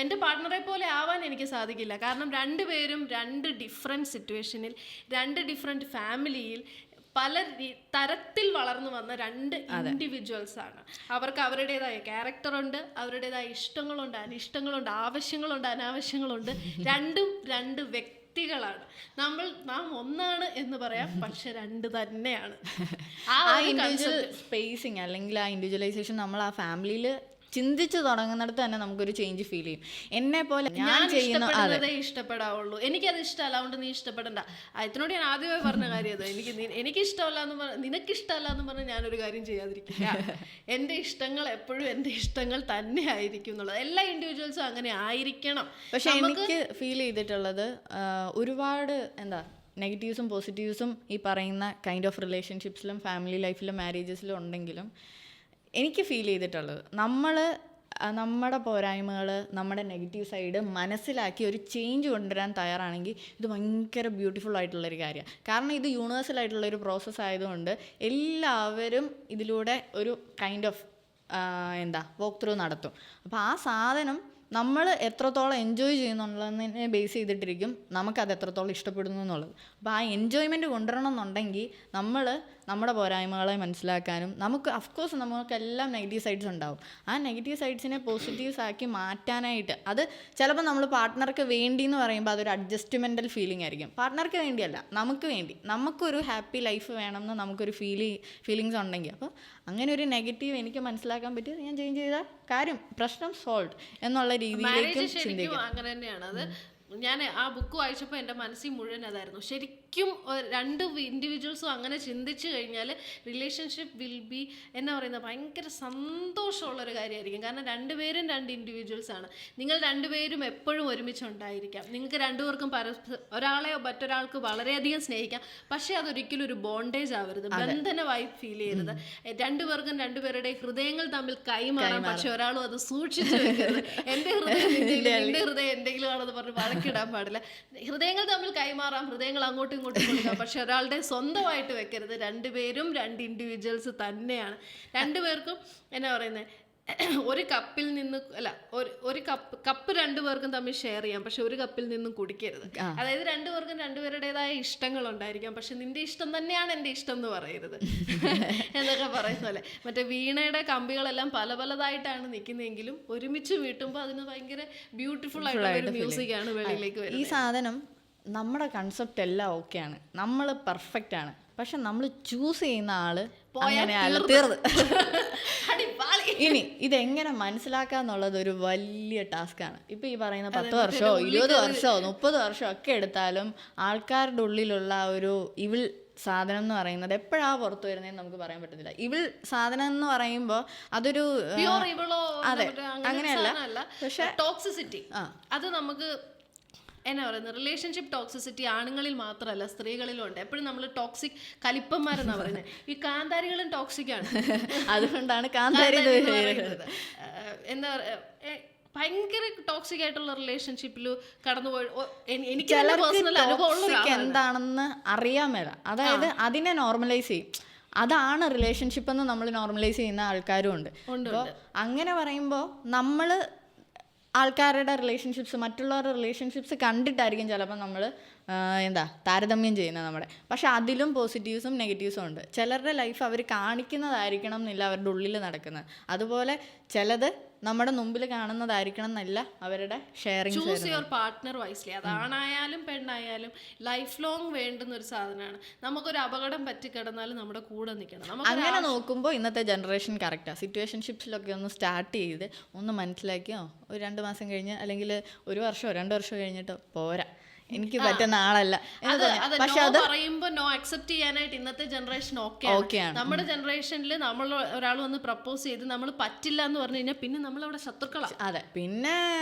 എൻ്റെ പാർട്ട്ണറെ പോലെ ആവാൻ എനിക്ക് സാധിക്കില്ല. കാരണം രണ്ടുപേരും രണ്ട് ഡിഫറെൻറ്റ് സിറ്റുവേഷനിൽ, രണ്ട് ഡിഫറെൻറ്റ് ഫാമിലിയിൽ, പല തരത്തിൽ വളർന്നു വന്ന രണ്ട് ഇൻഡിവിജ്വൽസ് ആണ്. അവർക്ക് അവരുടേതായ ക്യാരക്ടറുണ്ട്, അവരുടേതായ ഇഷ്ടങ്ങളുണ്ട്, അനിഷ്ടങ്ങളുണ്ട്, ആവശ്യങ്ങളുണ്ട്, അനാവശ്യങ്ങളുണ്ട്. രണ്ടും രണ്ട് വ്യക്തികളാണ്. നാം ഒന്നാണ് എന്ന് പറയാം, പക്ഷെ രണ്ട് തന്നെയാണ്. ആ ഇൻഡിവിജ്വൽ സ്പേസിങ് അല്ലെങ്കിൽ ആ ഇൻഡിവിജ്വലൈസേഷൻ നമ്മൾ ആ ഫാമിലിയിൽ ചിന്തിച്ചു തുടങ്ങുന്നിടത്ത് തന്നെ നമുക്കൊരു ചേഞ്ച് ഫീൽ ചെയ്യും. എന്നെ പോലെ ഞാൻ ചെയ്യുന്നതേ ഇഷ്ടപ്പെടാവുള്ളൂ, എനിക്കത് ഇഷ്ടമല്ല, അതുകൊണ്ട് നീ ഇഷ്ടപ്പെടണ്ട. അതിനോട് ഞാൻ ആദ്യമേ പറഞ്ഞ കാര്യം അത്. എനിക്ക് ഇഷ്ടമല്ല എന്ന് പറഞ്ഞ, നിനക്ക് ഇഷ്ടമല്ല എന്ന് പറഞ്ഞാൽ ഞാനൊരു കാര്യം ചെയ്യാതിരിക്കില്ല. എൻ്റെ ഇഷ്ടങ്ങൾ എപ്പോഴും എൻ്റെ ഇഷ്ടങ്ങൾ തന്നെ ആയിരിക്കും എന്നുള്ളത്. എല്ലാ ഇൻഡിവിജ്വൽസും അങ്ങനെ ആയിരിക്കണം. പക്ഷെ എനിക്ക് ഫീൽ ചെയ്തിട്ടുള്ളത് ഒരുപാട് നെഗറ്റീവ്സും പോസിറ്റീവ്സും ഈ പറയുന്ന കൈൻഡ് ഓഫ് റിലേഷൻഷിപ്സിലും ഫാമിലി ലൈഫിലും മാരേജസിലും ഉണ്ടെങ്കിലും എനിക്ക് ഫീൽ ചെയ്തിട്ടുള്ളത്, നമ്മുടെ പോരായ്മകൾ, നമ്മുടെ നെഗറ്റീവ് സൈഡ് മനസ്സിലാക്കി ഒരു ചേഞ്ച് കൊണ്ടുവരാൻ തയ്യാറാണെങ്കിൽ ഇത് ഭയങ്കര ബ്യൂട്ടിഫുൾ ആയിട്ടുള്ളൊരു കാര്യമാണ്. കാരണം ഇത് യൂണിവേഴ്സൽ ആയിട്ടുള്ളൊരു പ്രോസസ്സ് ആയതുകൊണ്ട് എല്ലാവരും ഇതിലൂടെ ഒരു കൈൻഡ് ഓഫ് വോക്ക് ത്രൂ നടത്തും. അപ്പോൾ ആ സാധനം നമ്മൾ എത്രത്തോളം എൻജോയ് ചെയ്യുന്നുള്ളതിനെ ബേസ് ചെയ്തിട്ടിരിക്കും നമുക്കത് എത്രത്തോളം ഇഷ്ടപ്പെടുന്നു എന്നുള്ളത്. അപ്പോൾ ആ എൻജോയ്മെൻറ്റ് കൊണ്ടുവരണം എന്നുണ്ടെങ്കിൽ നമ്മുടെ പോരായ്മകളെ മനസ്സിലാക്കാനും, നമുക്ക് അഫ്കോഴ്സ് നമുക്കെല്ലാം നെഗറ്റീവ് സൈഡ്സ് ഉണ്ടാവും. ആ നെഗറ്റീവ് സൈഡ്സിനെ പോസിറ്റീവ്സ് ആക്കി മാറ്റാനായിട്ട്, അത് ചിലപ്പോൾ നമ്മൾ പാർട്ട്ണർക്ക് വേണ്ടി എന്ന് പറയുമ്പോൾ അതൊരു അഡ്ജസ്റ്റ്മെൻ്റൽ ഫീലിംഗ് ആയിരിക്കും. പാർട്ട്ണർക്ക് വേണ്ടിയല്ല, നമുക്ക് വേണ്ടി, നമുക്കൊരു ഹാപ്പി ലൈഫ് വേണമെന്ന് നമുക്കൊരു ഫീലിങ്സ് ഉണ്ടെങ്കിൽ, അപ്പോൾ അങ്ങനെ ഒരു നെഗറ്റീവ് എനിക്ക് മനസ്സിലാക്കാൻ പറ്റി, ഞാൻ ചേഞ്ച് ചെയ്ത കാര്യം, പ്രശ്നം സോൾവ് എന്നുള്ള രീതിയിലേക്ക് ചിന്തിക്കും. അങ്ങനെ തന്നെയാണ് അത്. ഞാൻ ആ ബുക്ക് വായിച്ചപ്പോൾ എൻ്റെ മനസ്സിൽ മുഴുവൻ അതായിരുന്നു. ശരിക്കും രണ്ട് ഇൻഡിവിജ്വൽസും അങ്ങനെ ചിന്തിച്ചു കഴിഞ്ഞാൽ റിലേഷൻഷിപ്പ് വിൽ ബി എന്നാ പറയുന്നത് ഭയങ്കര സന്തോഷമുള്ളൊരു കാര്യമായിരിക്കും. കാരണം രണ്ടുപേരും രണ്ട് ഇൻഡിവിജ്വൽസ് ആണ്. നിങ്ങൾ രണ്ടുപേരും എപ്പോഴും ഒരുമിച്ചുണ്ടായിരിക്കാം. നിങ്ങൾക്ക് രണ്ടുപേർക്കും ഒരാളെ മറ്റൊരാൾക്ക് വളരെയധികം സ്നേഹിക്കാം, പക്ഷേ അതൊരിക്കലും ഒരു ബോണ്ടേജ് ആവരുത്, ബന്ധനമായി ഫീൽ ചെയ്യരുത്. രണ്ടുപേർക്കും രണ്ടുപേരുടെ ഹൃദയങ്ങൾ തമ്മിൽ കൈമാറാം, പക്ഷെ ഒരാളും അത് സൂക്ഷിച്ചു വെക്കരുത്. എൻ്റെ ഹൃദയം എൻ്റെ ഹൃദയം എന്തെങ്കിലും ആണെന്ന് പറഞ്ഞ് ഇടാൻ പാടില്ല. ഹൃദയങ്ങൾ തമ്മിൽ കൈമാറാം, ഹൃദയങ്ങൾ അങ്ങോട്ടും ഇങ്ങോട്ടും കൊടുക്കാം, പക്ഷെ ഒരാളുടെ സ്വന്തമായിട്ട് വെക്കരുത്. രണ്ടുപേരും രണ്ട് ഇൻഡിവിജ്വൽസ് തന്നെയാണ്. രണ്ടുപേർക്കും എന്നാ പറയുന്നത്, ഒരു കപ്പിൽ നിന്ന് ഒരു കപ്പ് രണ്ടുപേർക്കും തമ്മിൽ ഷെയർ ചെയ്യാം, പക്ഷെ ഒരു കപ്പിൽ നിന്നും കുടിക്കരുത്. അതായത് രണ്ടുപേർക്കും രണ്ടുപേരുടേതായ ഇഷ്ടങ്ങൾ ഉണ്ടായിരിക്കാം, പക്ഷെ നിന്റെ ഇഷ്ടം തന്നെയാണ് എൻ്റെ ഇഷ്ടം എന്ന് പറയരുത് എന്നൊക്കെ പറയുന്ന പോലെ. മറ്റേ വീണയുടെ കമ്പികളെല്ലാം പല പലതായിട്ടാണ് നിൽക്കുന്നതെങ്കിലും ഒരുമിച്ച് വീട്ടുമ്പോൾ അതിന് ഭയങ്കര ബ്യൂട്ടിഫുൾ ആയിട്ടുള്ള ഒരു മ്യൂസിക്കാണ് വെളിയിലേക്ക് വരുന്നത്. ഈ സാധനം നമ്മുടെ കൺസെപ്റ്റ് എല്ലാം ഓക്കെയാണ്, നമ്മൾ പെർഫെക്റ്റ് ആണ്, പക്ഷെ നമ്മൾ ചൂസ് ചെയ്യുന്ന ആള് തീർന്ന്. ഇനി ഇതെങ്ങനെ മനസ്സിലാക്കാന്നുള്ളത് ഒരു വലിയ ടാസ്ക്കാണ്. ഇപ്പൊ ഈ പറയുന്ന 10 വർഷമോ 20 വർഷമോ 30 വർഷമോ ഒക്കെ എടുത്താലും ആൾക്കാരുടെ ഉള്ളിലുള്ള ഒരു ഇവിൾ സാധനം എന്ന് പറയുന്നത് എപ്പോഴാ പുറത്തു വരുന്നതെന്ന് നമുക്ക് പറയാൻ പറ്റത്തില്ല. ഇവിൾ സാധനം എന്ന് പറയുമ്പോൾ അതൊരു അതെ അങ്ങനെയല്ല, പക്ഷെ ടോക്സിസിറ്റി അത് നമുക്ക് എന്നാ പറയുന്നത്, റിലേഷൻഷിപ്പ് ടോക്സിസിറ്റി ആണുങ്ങളിൽ മാത്രമല്ല സ്ത്രീകളിലും ഉണ്ട്. എപ്പോഴും നമ്മൾ ടോക്സിക് കലിപ്പന്മാരെന്നാ പറയുന്നത്. ഈ കാന്താരികളും ടോക്സിക് ആണ്, അതുകൊണ്ടാണ് കാന്താരി എന്താ പറയുക, ഭയങ്കര ടോക്സിക് ആയിട്ടുള്ള റിലേഷൻഷിപ്പിൽ കടന്നുപോയി എനിക്ക് പേഴ്സണൽ അനുഭവം എന്താണെന്ന് അറിയാൻ മേല. അതായത് അതിനെ നോർമലൈസ് ചെയ്യും, അതാണ് റിലേഷൻഷിപ്പ് എന്ന് നമ്മൾ നോർമലൈസ് ചെയ്യുന്ന ആൾക്കാരും ഉണ്ട്. അപ്പോൾ അങ്ങനെ പറയുമ്പോൾ നമ്മൾ ആൾക്കാരുടെ റിലേഷൻഷിപ്സ്, മറ്റുള്ളവരുടെ റിലേഷൻഷിപ്സ് കണ്ടിട്ടായിരിക്കും ചിലപ്പോൾ നമ്മൾ താരതമ്യം ചെയ്യുന്നത് നമ്മുടെ. പക്ഷെ അതിലും പോസിറ്റീവ്സും നെഗറ്റീവ്സും ഉണ്ട്. ചിലരുടെ ലൈഫ് അവർ കാണിക്കുന്നതായിരിക്കണം എന്നില്ല അവരുടെ ഉള്ളിൽ നടക്കുന്നത്. അതുപോലെ ചിലത് നമ്മുടെ മുമ്പിൽ കാണുന്നതായിരിക്കണം എന്നല്ല അവരുടെ sharing. Choose your partner wisely. അതാണായാലും പെണ്ണായാലും ലൈഫ് ലോങ് വേണ്ടുന്ന ഒരു സാധനമാണ്. നമുക്കൊരു അപകടം പറ്റിക്കിടന്നാലും നമ്മുടെ കൂടെ നിൽക്കണം. അങ്ങനെ നോക്കുമ്പോൾ ഇന്നത്തെ ജനറേഷൻ കറക്റ്റാണ്. സിറ്റുവേഷൻഷിപ്സിലൊക്കെ ഒന്ന് സ്റ്റാർട്ട് ചെയ്ത് ഒന്ന് മനസ്സിലാക്കിയോ, ഒരു 2 മാസം കഴിഞ്ഞ് അല്ലെങ്കിൽ 1 വർഷമോ 2 വർഷമോ കഴിഞ്ഞിട്ട് പോരാ, എനിക്ക് പറ്റുന്ന ആളല്ല. പക്ഷെ അത് പറയുമ്പോൾ നോ അക്സെപ്റ്റ് ചെയ്യാനായിട്ട് ഇന്നത്തെ ജനറേഷൻ ഓക്കെയാണ്. നമ്മുടെ ജനറേഷനിൽ നമ്മൾ ഒരാൾ വന്ന് പ്രപ്പോസ് ചെയ്ത് നമ്മൾ പറ്റില്ല എന്ന് പറഞ്ഞു കഴിഞ്ഞാൽ പിന്നെ നമ്മൾ അവിടെ ശത്രുക്കളാണ്. അതെ, പിന്നെ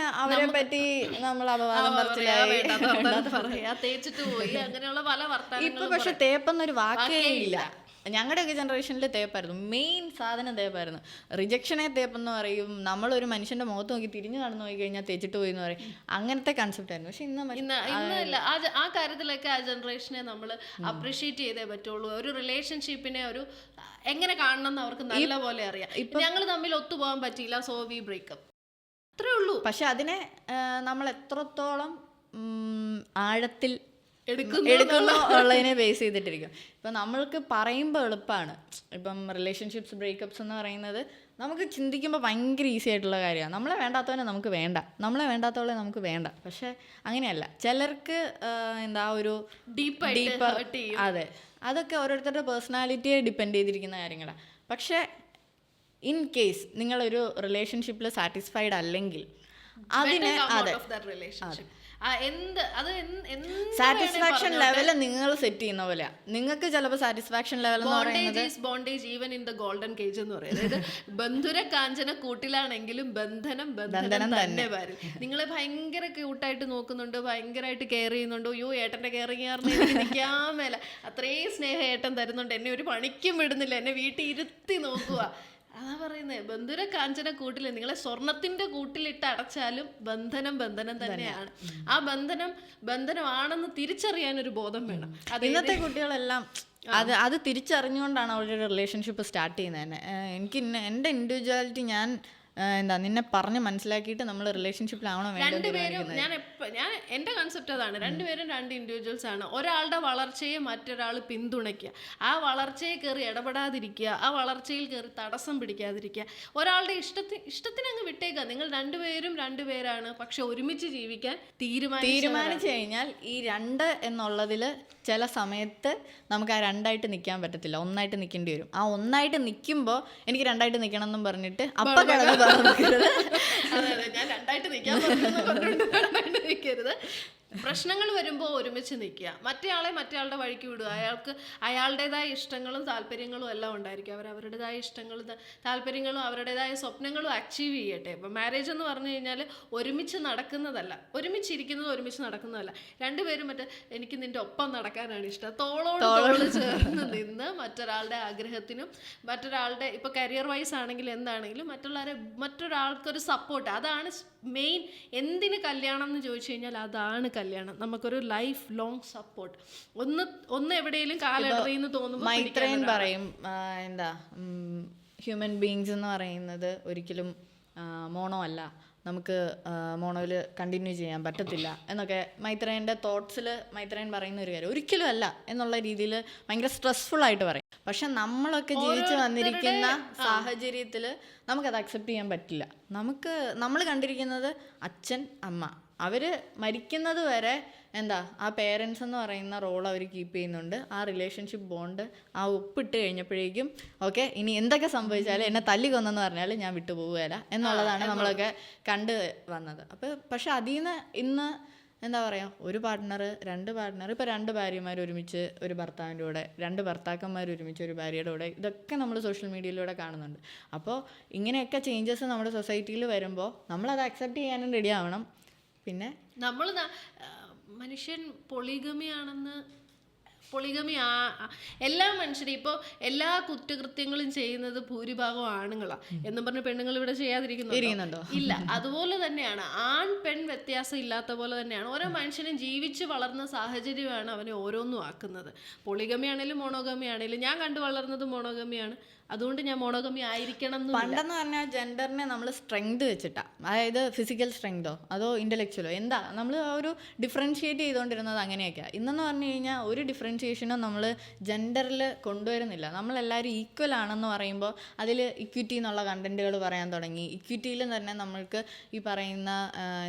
അവരെ പറ്റി നമ്മൾ അപവാദം പറയാ, തേച്ചിട്ട് പോയി, അങ്ങനെയുള്ള പല വർത്തമാനങ്ങളും. ഇപ്പൊ പക്ഷെ തേപ്പെന്നൊരു വാക്കേ ഇല്ല. ഞങ്ങളുടെയൊക്കെ ജനറേഷനിൽ തേപ്പായിരുന്നു, മെയിൻ സാധനം തേപ്പായിരുന്നു. റിജക്ഷനെ തേപ്പെന്ന് പറയും, നമ്മളൊരു മനുഷ്യന്റെ മുഖത്ത് നോക്കി തിരിഞ്ഞു നടന്നു പോയി കഴിഞ്ഞാൽ തേച്ചിട്ട് പോയി എന്ന് പറയും, അങ്ങനത്തെ കൺസെപ്റ്റ് ആയിരുന്നു. പക്ഷെ ഇന്നില്ല. ആ കാര്യത്തിലൊക്കെ ആ ജനറേഷനെ നമ്മൾ അപ്രീഷിയേറ്റ് ചെയ്തേ പറ്റുള്ളൂ. ഒരു റിലേഷൻഷിപ്പിനെ ഒരു എങ്ങനെ കാണണം എന്ന് അവർക്ക് നല്ല പോലെ അറിയാം. ഞങ്ങൾ തമ്മിൽ ഒത്തുപോകാൻ പറ്റിയില്ല, സോ വി ബ്രേക്കപ്പ്, അത്രേ ഉള്ളൂ. പക്ഷെ അതിനെ നമ്മൾ എത്രത്തോളം ആഴത്തിൽ എടുക്കുന്നു ഉള്ളതിനെ ബേസ് ചെയ്തിട്ടിരിക്കും. ഇപ്പം നമ്മൾക്ക് പറയുമ്പോൾ എളുപ്പമാണ്. ഇപ്പം റിലേഷൻഷിപ്സ് ബ്രേക്കപ്സ് എന്ന് പറയുന്നത് നമുക്ക് ചിന്തിക്കുമ്പോൾ ഭയങ്കര ഈസി ആയിട്ടുള്ള കാര്യമാണ്. നമ്മളെ വേണ്ടാത്തവനെ നമുക്ക് വേണ്ട, നമ്മളെ വേണ്ടാത്തവളെ നമുക്ക് വേണ്ട. പക്ഷെ അങ്ങനെയല്ല, ചിലർക്ക് എന്താ ഒരു ഡീപ്പർ, അതെ, അതൊക്കെ ഓരോരുത്തരുടെ പേഴ്സണാലിറ്റിയെ ഡിപ്പെൻഡ് ചെയ്തിരിക്കുന്ന കാര്യങ്ങളാണ്. പക്ഷെ ഇൻ കേസ് നിങ്ങളൊരു റിലേഷൻഷിപ്പിൽ സാറ്റിസ്ഫൈഡ് അല്ലെങ്കിൽ അതിനെ സാറ്റിസ്ഫാക്ഷൻ ലെവൽ നിങ്ങൾ സെറ്റ് ചെയ്യുന്ന പോലെയാ. നിങ്ങൾക്ക് ചിലപ്പോൾ satisfaction level bondage even in the golden cage എന്ന് പറയുന്നത് ബന്ധുര കാഞ്ചന കൂട്ടിലാണെങ്കിലും ബന്ധനം ബന്ധനം തന്നെ വരും. നിങ്ങളെ ഭയങ്കര ക്യൂട്ടായിട്ട് നോക്കുന്നുണ്ട്, ഭയങ്കരമായിട്ട് കെയർ ചെയ്യുന്നുണ്ട്. അയ്യോ ഏട്ടന്റെ കെയറിങ് കാരണം എനിക്ക് നിൽക്കാൻ മേല, അത്രയും സ്നേഹം ഏട്ടൻ തരുന്നുണ്ട്, എന്നെ ഒരു പണിക്കും വിടുന്നില്ല, എന്നെ വീട്ടിൽ ഇരുത്തി നോക്കുക. അതാ പറയുന്നത്, ബന്ധുര കാഞ്ചന കൂട്ടില് നിങ്ങളെ സ്വർണത്തിന്റെ കൂട്ടിലിട്ട് അടച്ചാലും ബന്ധനം ബന്ധനം തന്നെയാണ്. ആ ബന്ധനമാണെന്ന് തിരിച്ചറിയാനൊരു ബോധം വേണം. ഇന്നത്തെ കുട്ടികളെല്ലാം അത് തിരിച്ചറിഞ്ഞുകൊണ്ടാണ് അവരുടെ റിലേഷൻഷിപ്പ് സ്റ്റാർട്ട് ചെയ്യുന്നത് തന്നെ. എനിക്ക് എൻ്റെ ഇൻഡിവിജ്വാലിറ്റി ഞാൻ നിന്നെ പറഞ്ഞ് മനസ്സിലാക്കിയിട്ട് നമ്മൾ റിലേഷൻഷിപ്പിലാവണോ രണ്ടുപേരും. ഞാൻ എൻ്റെ കൺസെപ്റ്റ് അതാണ്, രണ്ടുപേരും 2 ഇൻഡിവിജ്വൽസ് ആണ്. ഒരാളുടെ വളർച്ചയെ മറ്റൊരാൾ പിന്തുണയ്ക്കുക, ആ വളർച്ചയെ കയറി ഇടപെടാതിരിക്കുക, ആ വളർച്ചയിൽ കയറി തടസ്സം പിടിക്കാതിരിക്കുക. ഒരാളുടെ ഇഷ്ടത്തിന് അങ്ങ് വിട്ടേക്കുക. നിങ്ങൾ രണ്ടുപേരാണ്, പക്ഷെ ഒരുമിച്ച് ജീവിക്കാൻ തീരുമാനിച്ചു കഴിഞ്ഞാൽ ഈ 2 എന്നുള്ളതിൽ ചില സമയത്ത് നമുക്ക് ആ 2ആയിട്ട് നിൽക്കാൻ പറ്റത്തില്ല, ഒന്നായിട്ട് നിൽക്കേണ്ടി വരും. ആ ഒന്നായിട്ട് നിൽക്കുമ്പോൾ എനിക്ക് 2ആയിട്ട് നിൽക്കണം എന്നും പറഞ്ഞിട്ട് അപ്പം ഞാൻ 2ആയിട്ട് നിൽക്കാൻ നിൽക്കരുത്. പ്രശ്നങ്ങൾ വരുമ്പോൾ ഒരുമിച്ച് നിൽക്കുക, മറ്റേയാളുടെ വഴിക്ക് വിടുക. അയാൾക്ക് അയാളുടേതായ ഇഷ്ടങ്ങളും താല്പര്യങ്ങളും എല്ലാം ഉണ്ടായിരിക്കും. അവരവരുടേതായ ഇഷ്ടങ്ങളും താല്പര്യങ്ങളും അവരുടേതായ സ്വപ്നങ്ങളും അച്ചീവ് ചെയ്യട്ടെ. ഇപ്പം മാരേജ് എന്ന് പറഞ്ഞു കഴിഞ്ഞാൽ ഒരുമിച്ച് നടക്കുന്നതല്ല, ഒരുമിച്ച് നടക്കുന്നതല്ല. രണ്ടുപേരും എനിക്ക് നിന്റെ ഒപ്പം നടക്കാനാണ് ഇഷ്ടം, തോളോട് ചേർന്ന് നിന്ന് മറ്റൊരാളുടെ ആഗ്രഹത്തിനും മറ്റൊരാളുടെ ഇപ്പോൾ കരിയർ വൈസ് ആണെങ്കിലും എന്താണെങ്കിലും മറ്റൊരാൾക്കൊരു സപ്പോർട്ട്, അതാണ് മെയിൻ. എന്തിന് കല്യാണം എന്ന് ചോദിച്ചു കഴിഞ്ഞാൽ അതാണ് കല്യാണം. നമുക്കൊരു ലൈഫ് ലോങ് സപ്പോർട്ട്. ഒന്ന് എവിടെയെങ്കിലും കാലിടറിയെന്ന് തോന്നുമ്പോൾ മൈത്രേയൻ പറയും, എന്താ ഹ്യൂമൻ ബീങ്സ് എന്ന് പറയുന്നത് ഒരിക്കലും മോണോ അല്ല, നമുക്ക് മോണോയിൽ കണ്ടിന്യൂ ചെയ്യാൻ പറ്റത്തില്ല എന്നൊക്കെ മൈത്രേയൻ്റെ തോട്ട്സിൽ മൈത്രേയൻ പറയുന്ന ഒരു കാര്യം. ഒരിക്കലും അല്ല എന്നുള്ള രീതിയിൽ ഭയങ്കര സ്ട്രെസ്ഫുൾ ആയിട്ട് പറയും. പക്ഷെ നമ്മളൊക്കെ ജീവിച്ചു വന്നിരിക്കുന്ന സാഹചര്യത്തിൽ നമുക്കത് അക്സെപ്റ്റ് ചെയ്യാൻ പറ്റില്ല. നമ്മൾ കണ്ടിരിക്കുന്നത് അച്ഛൻ അമ്മ, അവർ മരിക്കുന്നത് വരെ ആ പേരൻസ് എന്ന് പറയുന്ന റോൾ അവർ കീപ്പ് ചെയ്യുന്നുണ്ട്. ആ റിലേഷൻഷിപ്പ് ബോണ്ട് ആ ഒപ്പിട്ട് കഴിഞ്ഞപ്പോഴേക്കും ഓക്കെ, ഇനി എന്തൊക്കെ സംഭവിച്ചാലും എന്നെ തല്ലി കൊന്നെന്ന് പറഞ്ഞാൽ ഞാൻ വിട്ടുപോകുകയില്ല എന്നുള്ളതാണ് നമ്മളൊക്കെ കണ്ടു വന്നത്. പക്ഷെ അതിൽ നിന്ന് ഇന്ന് എന്താ പറയുക, ഒരു പാർട്ട്ണർ, 2 പാർട്ട്ണർ, ഇപ്പോൾ 2 ഭാര്യമാർ ഒരുമിച്ച് ഒരു ഭർത്താവിൻ്റെ കൂടെ, 2 ഭർത്താക്കന്മാർ ഒരുമിച്ച് ഒരു ഭാര്യയുടെ കൂടെ, ഇതൊക്കെ നമ്മൾ സോഷ്യൽ മീഡിയയിലൂടെ കാണുന്നുണ്ട്. അപ്പോൾ ഇങ്ങനെയൊക്കെ ചേഞ്ചസ് നമ്മുടെ സൊസൈറ്റിയിൽ വരുമ്പോൾ നമ്മളത് അക്സെപ്റ്റ് ചെയ്യാനും റെഡി ആവണം. പിന്നെ മനുഷ്യൻ പൊളിഗമി എല്ലാ മനുഷ്യരും ഇപ്പോൾ എല്ലാ കുറ്റകൃത്യങ്ങളും ചെയ്യുന്നത് ഭൂരിഭാഗം ആണുങ്ങളാണ് എന്നും പറഞ്ഞ് പെണ്ണുങ്ങൾ ഇവിടെ ചെയ്യാതിരിക്കുന്നുണ്ടോ? ഇല്ല. അതുപോലെ തന്നെയാണ് ആൺ പെൺ വ്യത്യാസം ഇല്ലാത്ത പോലെ തന്നെയാണ് ഓരോ മനുഷ്യനും ജീവിച്ച് വളർന്ന സാഹചര്യമാണ് അവനെ ഓരോന്നും ആക്കുന്നത്. പൊളിഗമി ആണെങ്കിലും മോണോഗമി ആണെങ്കിലും ഞാൻ കണ്ടു വളർന്നത് മോണോഗമിയാണ്. അതുകൊണ്ട് ഞാൻ മോണോഗമി ആയിരിക്കണം എന്ന്. പണ്ടെന്ന് പറഞ്ഞാൽ ജെൻഡറിനെ നമ്മൾ സ്ട്രെങ്ത് വെച്ചിട്ടാ, അതായത് ഫിസിക്കൽ സ്ട്രെങ്തോ അതോ ഇന്റലക്ച്വലോ എന്താ നമ്മൾ ആ ഒരു ഡിഫറൻഷിയേറ്റ് ചെയ്തുകൊണ്ടിരുന്നത് അങ്ങനെയൊക്കെയാണ്. ഇന്നെന്ന് പറഞ്ഞു കഴിഞ്ഞാൽ ഒരു ഡിഫറൻഷിയേഷനും നമ്മൾ ജെൻഡറിൽ കൊണ്ടുവരുന്നില്ല. നമ്മളെല്ലാവരും ഈക്വൽ ആണെന്ന് പറയുമ്പോൾ അതിൽ ഇക്വിറ്റി എന്നുള്ള കണ്ടന്റുകൾ പറയാൻ തുടങ്ങി. ഇക്വിറ്റിയിൽ തന്നെ നമ്മൾക്ക് ഈ പറയുന്ന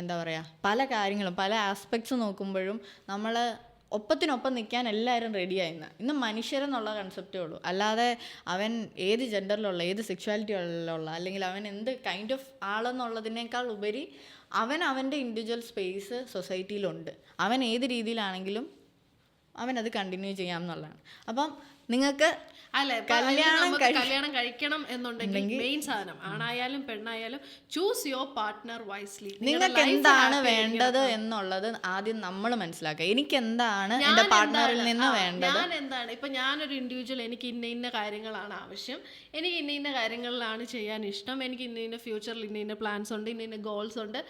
എന്താ പറയുക, പല കാര്യങ്ങളും പല ആസ്പെക്ട്സ് നോക്കുമ്പോഴും നമ്മൾ ഒപ്പത്തിനൊപ്പം നിൽക്കാൻ എല്ലാവരും റെഡിയായിരുന്നു. ഇന്ന് മനുഷ്യരെന്നുള്ള കൺസെപ്റ്റേ ഉള്ളൂ. അല്ലാതെ അവൻ ഏത് ജെൻഡറിലുള്ള ഏത് സെക്ഷുവാലിറ്റിയിലുള്ള അല്ലെങ്കിൽ അവൻ എന്ത് കൈൻഡ് ഓഫ് ആളെന്നുള്ളതിനേക്കാൾ ഉപരി അവൻ്റെ ഇൻഡിവിജ്വൽ സ്പേസ് സൊസൈറ്റിയിലുണ്ട്. അവൻ ഏത് രീതിയിലാണെങ്കിലും അവനത് കണ്ടിന്യൂ ചെയ്യാം എന്നുള്ളതാണ്. അപ്പം നിങ്ങൾക്ക് കല്യാണം കഴിക്കണം എന്നുണ്ടെങ്കിൽ മെയിൻ സാധനം ആണായാലും പെണ്ണായാലും ചൂസ് യുവർ പാർട്ട്ണർ വൈസ്ലി. നിങ്ങൾക്ക് എന്താണ് വേണ്ടത് എന്നുള്ളത് ആദ്യം നമ്മൾ മനസ്സിലാക്കുക. എനിക്ക് എന്താണ് എന്റെ പാർട്ട്ണറിൽ നിന്ന് വേണ്ടത്, ഞാൻ എന്താണ്. ഇപ്പൊ ഞാനൊരു ഇൻഡിവിജ്വൽ, എനിക്ക് ഇന്ന കാര്യങ്ങളാണ് ആവശ്യം, എനിക്ക് ഇന്ന കാര്യങ്ങളിലാണ് ചെയ്യാൻ ഇഷ്ടം, എനിക്ക് ഇന്ന ഫ്യൂച്ചറിൽ ഇന്ന പ്ലാൻസ് ഉണ്ട്, ഇന്ന ഗോൾസ് ഉണ്ട്.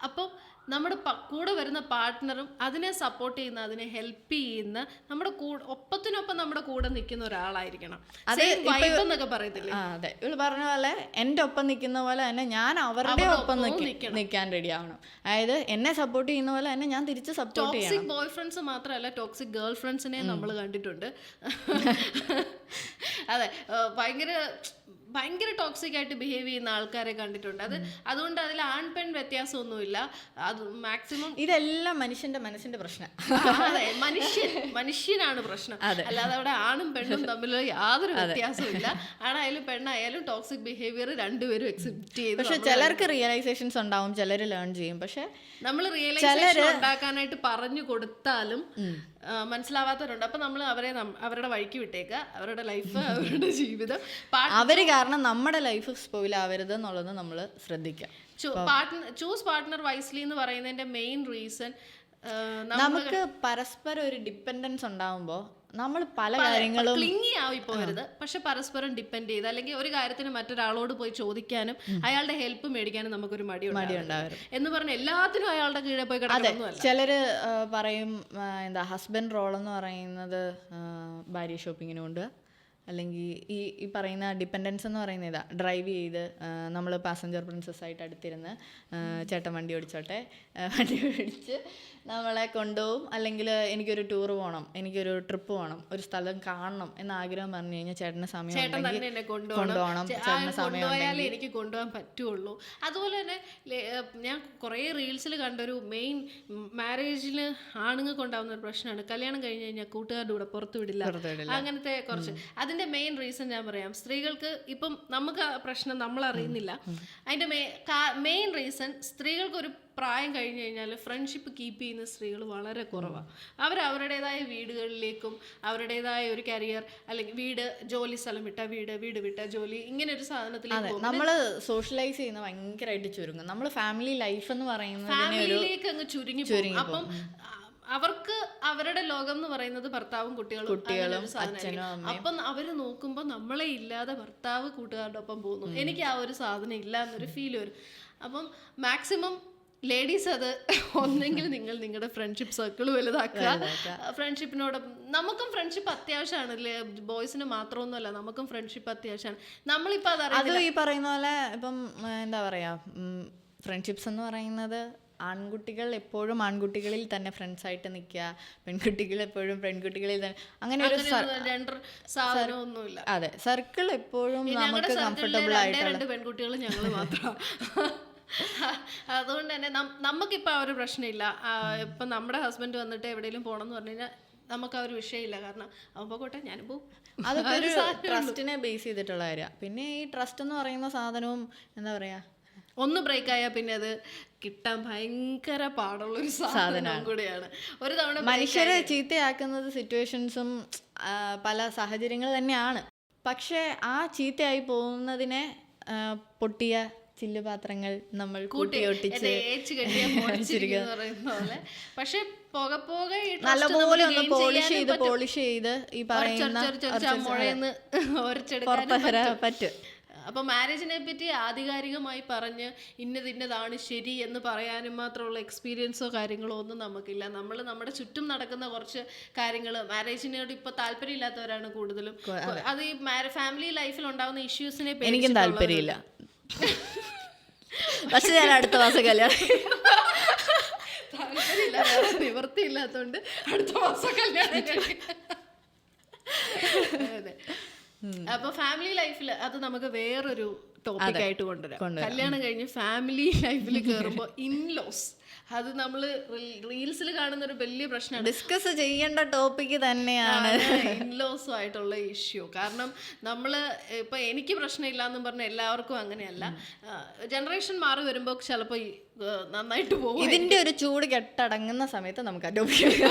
അപ്പം നമ്മുടെ കൂടെ വരുന്ന പാർട്ട്ണറും അതിനെ സപ്പോർട്ട് ചെയ്യുന്ന, അതിനെ ഹെൽപ്പ് ചെയ്യുന്ന, നമ്മുടെ ഒപ്പത്തിനൊപ്പം നമ്മുടെ കൂടെ നിൽക്കുന്ന ഒരാളായിരിക്കണം. എന്നൊക്കെ പറയത്തില്ലേ? അതെ, ഇവള് പറഞ്ഞ പോലെ എൻ്റെ ഒപ്പം നിൽക്കുന്ന പോലെ തന്നെ ഞാൻ അവരുടെ ഒപ്പം നിൽക്കാൻ റെഡി ആവണം. അതായത് എന്നെ സപ്പോർട്ട് ചെയ്യുന്ന പോലെ തന്നെ ഞാൻ തിരിച്ച് സപ്പോർട്ട് ചെയ്യണം. ടോക്സിക് ബോയ് ഫ്രണ്ട്സ് മാത്രമല്ല, ടോക്സിക് ഗേൾ ഫ്രണ്ട്സിനെ നമ്മൾ കണ്ടിട്ടുണ്ട്. അതെ, ഭയങ്കര ടോക്സിക് ആയിട്ട് ബിഹേവ് ചെയ്യുന്ന ആൾക്കാരെ കണ്ടിട്ടുണ്ട്. അതുകൊണ്ട് അതിൽ ആൺ പെൺ വ്യത്യാസമൊന്നുമില്ല. അത് മാക്സിമം ഇതെല്ലാം മനുഷ്യന്റെ മനസ്സിന്റെ പ്രശ്നം. അതെ, മനുഷ്യനാണ് പ്രശ്നം, അല്ലാതെ അവിടെ ആണും പെണ്ണും തമ്മിൽ യാതൊരു വ്യത്യാസവും ഇല്ല. ആണായാലും പെണ്ണായാലും ടോക്സിക് ബിഹേവിയർ രണ്ടുപേരും എക്സെപ്റ്റ് ചെയ്തു. പക്ഷെ ചിലർക്ക് റിയലൈസേഷൻസ് ഉണ്ടാവും, ചിലർ ലേൺ ചെയ്യും. പക്ഷെ നമ്മൾ റിയലൈസേഷൻ ഉണ്ടാക്കാനായിട്ട് പറഞ്ഞു കൊടുത്താലും മനസ്സിലാവാത്തവരുണ്ട്. അപ്പൊ നമ്മൾ അവരുടെ വഴിക്ക് വിട്ടേക്കുക. അവരുടെ ലൈഫ്, അവരുടെ ജീവിതം, അവര് കാരണം നമ്മുടെ ലൈഫ് സ്പോയിൽ ആവരുത് എന്നുള്ളത് നമ്മൾ ശ്രദ്ധിക്കാം. ചൂസ് പാർട്ട്ണർ വൈസ്ലി എന്ന് പറയുന്നതിന്റെ മെയിൻ റീസൺ, നമുക്ക് പരസ്പരം ഒരു ഡിപ്പെൻഡൻസ് ഉണ്ടാവുമ്പോൾ നമ്മൾ പല കാര്യങ്ങളും ക്ലിങ്ങി ആയി പോകരുത്. പക്ഷെ പരസ്പരം ഡിപ്പെൻഡ് ചെയ്ത്, അല്ലെങ്കിൽ ഒരു കാര്യത്തിന് മറ്റൊരാളോട് പോയി ചോദിക്കാനും അയാളുടെ ഹെൽപ്പ് മേടിക്കാനും നമുക്കൊരു മടി ഉണ്ടാവും എന്ന് പറഞ്ഞ് എല്ലാത്തിനും അയാളുടെ കീഴെ പോയി കിടക്കുന്നതല്ല. ചിലര് പറയും എന്താ ഹസ്ബൻഡ് റോൾ എന്ന് പറയുന്നത് ഭാര്യ ഷോപ്പിങ്ങിന് കൊണ്ട്, അല്ലെങ്കിൽ ഈ പറയുന്ന ഡിപ്പെൻഡൻസ് എന്ന് പറയുന്നത് ഇതാ, ഡ്രൈവ് ചെയ്ത് നമ്മൾ പാസഞ്ചർ പ്രിൻസസ് ആയിട്ട് അടുത്തിരുന്ന് ചേട്ടൻ വണ്ടി ഓടിച്ചോട്ടെ, വണ്ടി ഓടിച്ച് നമ്മളെ കൊണ്ടുപോകും. അല്ലെങ്കിൽ എനിക്കൊരു ടൂർ പോകണം, എനിക്കൊരു ട്രിപ്പ് പോകണം, ഒരു സ്ഥലം കാണണം എന്ന ആഗ്രഹം പറഞ്ഞു കഴിഞ്ഞാൽ ചേട്ടന് സമയം കൊണ്ടുപോകണം, ചേട്ടന് സമയം എനിക്ക് കൊണ്ടുപോകാൻ പറ്റുള്ളൂ. അതുപോലെ തന്നെ ഞാൻ കുറേ റീൽസിൽ കണ്ടൊരു മെയിൻ മാരേജിൽ ആണുങ്ങൾക്ക് ഉണ്ടാവുന്ന ഒരു പ്രശ്നമാണ്, കല്യാണം കഴിഞ്ഞ് കഴിഞ്ഞാൽ കൂട്ടുകാരുടെ കൂടെ പുറത്തു വിടില്ല, അങ്ങനത്തെ കുറച്ച്. അതിന്റെ മെയിൻ റീസൺ ഞാൻ പറയാം. സ്ത്രീകൾക്ക് ഇപ്പം നമുക്ക് ആ പ്രശ്നം നമ്മൾ അറിയുന്നില്ല. അതിന്റെ മെയിൻ റീസൺ, സ്ത്രീകൾക്കൊരു പ്രായം കഴിഞ്ഞ് കഴിഞ്ഞാൽ ഫ്രണ്ട്ഷിപ്പ് കീപ്പ് ചെയ്യുന്ന സ്ത്രീകൾ വളരെ കുറവാണ്. അവരുടേതായ വീടുകളിലേക്കും അവരുടേതായ ഒരു കരിയർ, അല്ലെങ്കിൽ വീട്, ജോലി സ്ഥലം വിട്ട വീട്, വീട് വിട്ട ജോലി, ഇങ്ങനെ ഒരു സാധനത്തിലേക്ക് നമ്മൾ സോഷ്യലൈസ് ചെയ്യുന്ന ഭയങ്കരമായിട്ട് ചുരുങ്ങും. നമ്മൾ ഫാമിലി ലൈഫ് എന്ന് പറയുന്നത് ഫാമിലിയിലേക്ക് അങ്ങ് ചുരുങ്ങി പോകും. അപ്പം അവർക്ക് അവരുടെ ലോകം എന്ന് പറയുന്നത് ഭർത്താവും കുട്ടികളും സാധനം. അപ്പം അവര് നോക്കുമ്പോൾ നമ്മളെ ഇല്ലാതെ ഭർത്താവ് കൂട്ടുകാരുടെ ഒപ്പം പോകുന്നു, എനിക്ക് ആ ഒരു സാധനം ഇല്ല എന്നൊരു ഫീൽ വരും. അപ്പം മാക്സിമം ലേഡീസ് അത് ഒന്നെങ്കിൽ നിങ്ങൾ നിങ്ങളുടെ ഫ്രണ്ട്ഷിപ്പ് സർക്കിൾ വലുതാക്കുക. ഫ്രണ്ട്ഷിപ്പിനോട് നമുക്കും ഫ്രണ്ട്ഷിപ്പ് അത്യാവശ്യമാണ്, ബോയ്സിന് മാത്രമൊന്നുമല്ല, നമുക്കും ഫ്രണ്ട്ഷിപ്പ് അത്യാവശ്യമാണ്. നമ്മളിപ്പോൾ അത് ഈ പറയുന്ന പോലെ ഇപ്പം എന്താ പറയാ, ഫ്രണ്ട്ഷിപ്സ് എന്ന് പറയുന്നത് ആൺകുട്ടികൾ എപ്പോഴും ആൺകുട്ടികളിൽ തന്നെ ഫ്രണ്ട്സ് ആയിട്ട് നിൽക്കുക, പെൺകുട്ടികൾ എപ്പോഴും പെൺകുട്ടികളിൽ തന്നെ, അങ്ങനെ ഒരു സാധനമൊന്നുമില്ല. അതെ, സർക്കിൾ എപ്പോഴും നമുക്ക് കംഫർട്ടബിൾ ആയിട്ടുള്ള 2 പെൺകുട്ടികൾ ഞങ്ങൾ മാത്രം. അതുകൊണ്ട് തന്നെ നമുക്കിപ്പോൾ ആ ഒരു പ്രശ്നമില്ല. ഇപ്പം നമ്മുടെ ഹസ്ബൻഡ് വന്നിട്ട് എവിടെയെങ്കിലും പോകണം എന്ന് പറഞ്ഞു കഴിഞ്ഞാൽ നമുക്ക് ആ ഒരു വിഷയമില്ല. കാരണം അവൻ പോകട്ടെ, ഞാനും പോകും. അതൊക്കെ ഒരു ട്രസ്റ്റിനെ ബേസ് ചെയ്തിട്ടുള്ള കാര്യമാണ്. പിന്നെ ഈ ട്രസ്റ്റ് എന്ന് പറയുന്ന സാധനവും എന്താ പറയാ, ഒന്ന് ബ്രേക്ക് ആയാൽ പിന്നെ അത് കിട്ടാൻ ഭയങ്കര പാടുള്ളൊരു സാധനം കൂടിയാണ്. ഒരു തവണ മനുഷ്യരെ ചീത്തയാക്കുന്നത് സിറ്റുവേഷൻസും പല സാഹചര്യങ്ങൾ തന്നെയാണ്. പക്ഷെ ആ ചീത്തയായി പോകുന്നതിനെ പൊട്ടിയ ചില്ലുപാത്രങ്ങൾ നമ്മൾ കൂട്ടിയൊട്ടിച്ച് പക്ഷെ നല്ലപോലെ ഒന്ന് പോളിഷ് ചെയ്ത് ഈ പറയുന്ന പറ്റും. അപ്പോൾ മാരേജിനെ പറ്റി ആധികാരികമായി പറഞ്ഞ് ഇന്നതാണ് ശരി എന്ന് പറയാനും മാത്രമുള്ള എക്സ്പീരിയൻസോ കാര്യങ്ങളോ ഒന്നും നമുക്കില്ല. നമ്മൾ നമ്മുടെ ചുറ്റും നടക്കുന്ന കുറച്ച് കാര്യങ്ങൾ, മാരേജിനോട് ഇപ്പോൾ താല്പര്യമില്ലാത്തവരാണ് കൂടുതലും. അത് ഈ ഫാമിലി ലൈഫിൽ ഉണ്ടാകുന്ന ഇഷ്യൂസിനെ എനിക്കും താല്പര്യമില്ല, പക്ഷെ ഞാൻ അടുത്ത മാസം കല്യാണം താല്പര്യമില്ല, നിവൃത്തിയില്ലാത്തതുകൊണ്ട് അടുത്ത മാസം കല്യാണം കഴിക്കും. അതെ. അപ്പൊ ഫാമിലി ലൈഫിൽ അത് നമുക്ക് വേറൊരു ടോപ്പിക് ആയിട്ട് കൊണ്ടുവരാം. കല്യാണം കഴിഞ്ഞ് ഫാമിലി ലൈഫിൽ കയറുമ്പോൾ ഇൻലോസ്, അത് നമ്മൾ റീൽസിൽ കാണുന്ന ഒരു വലിയ പ്രശ്നമാണ്. ഡിസ്കസ് ചെയ്യേണ്ട ടോപ്പിക് തന്നെയാണ് ഇൻലോസും ആയിട്ടുള്ള ഇഷ്യൂ. കാരണം നമ്മൾ ഇപ്പൊ എനിക്ക് പ്രശ്നമില്ല എന്നും പറഞ്ഞ എല്ലാവർക്കും അങ്ങനെയല്ല. ജനറേഷൻ മാറി വരുമ്പോൾ ചിലപ്പോൾ നന്നായിട്ട് പോകും. ഇതിന്റെ ഒരു ചൂട് കെട്ടടങ്ങുന്ന സമയത്ത് നമുക്ക് ആ ടോപ്പിക്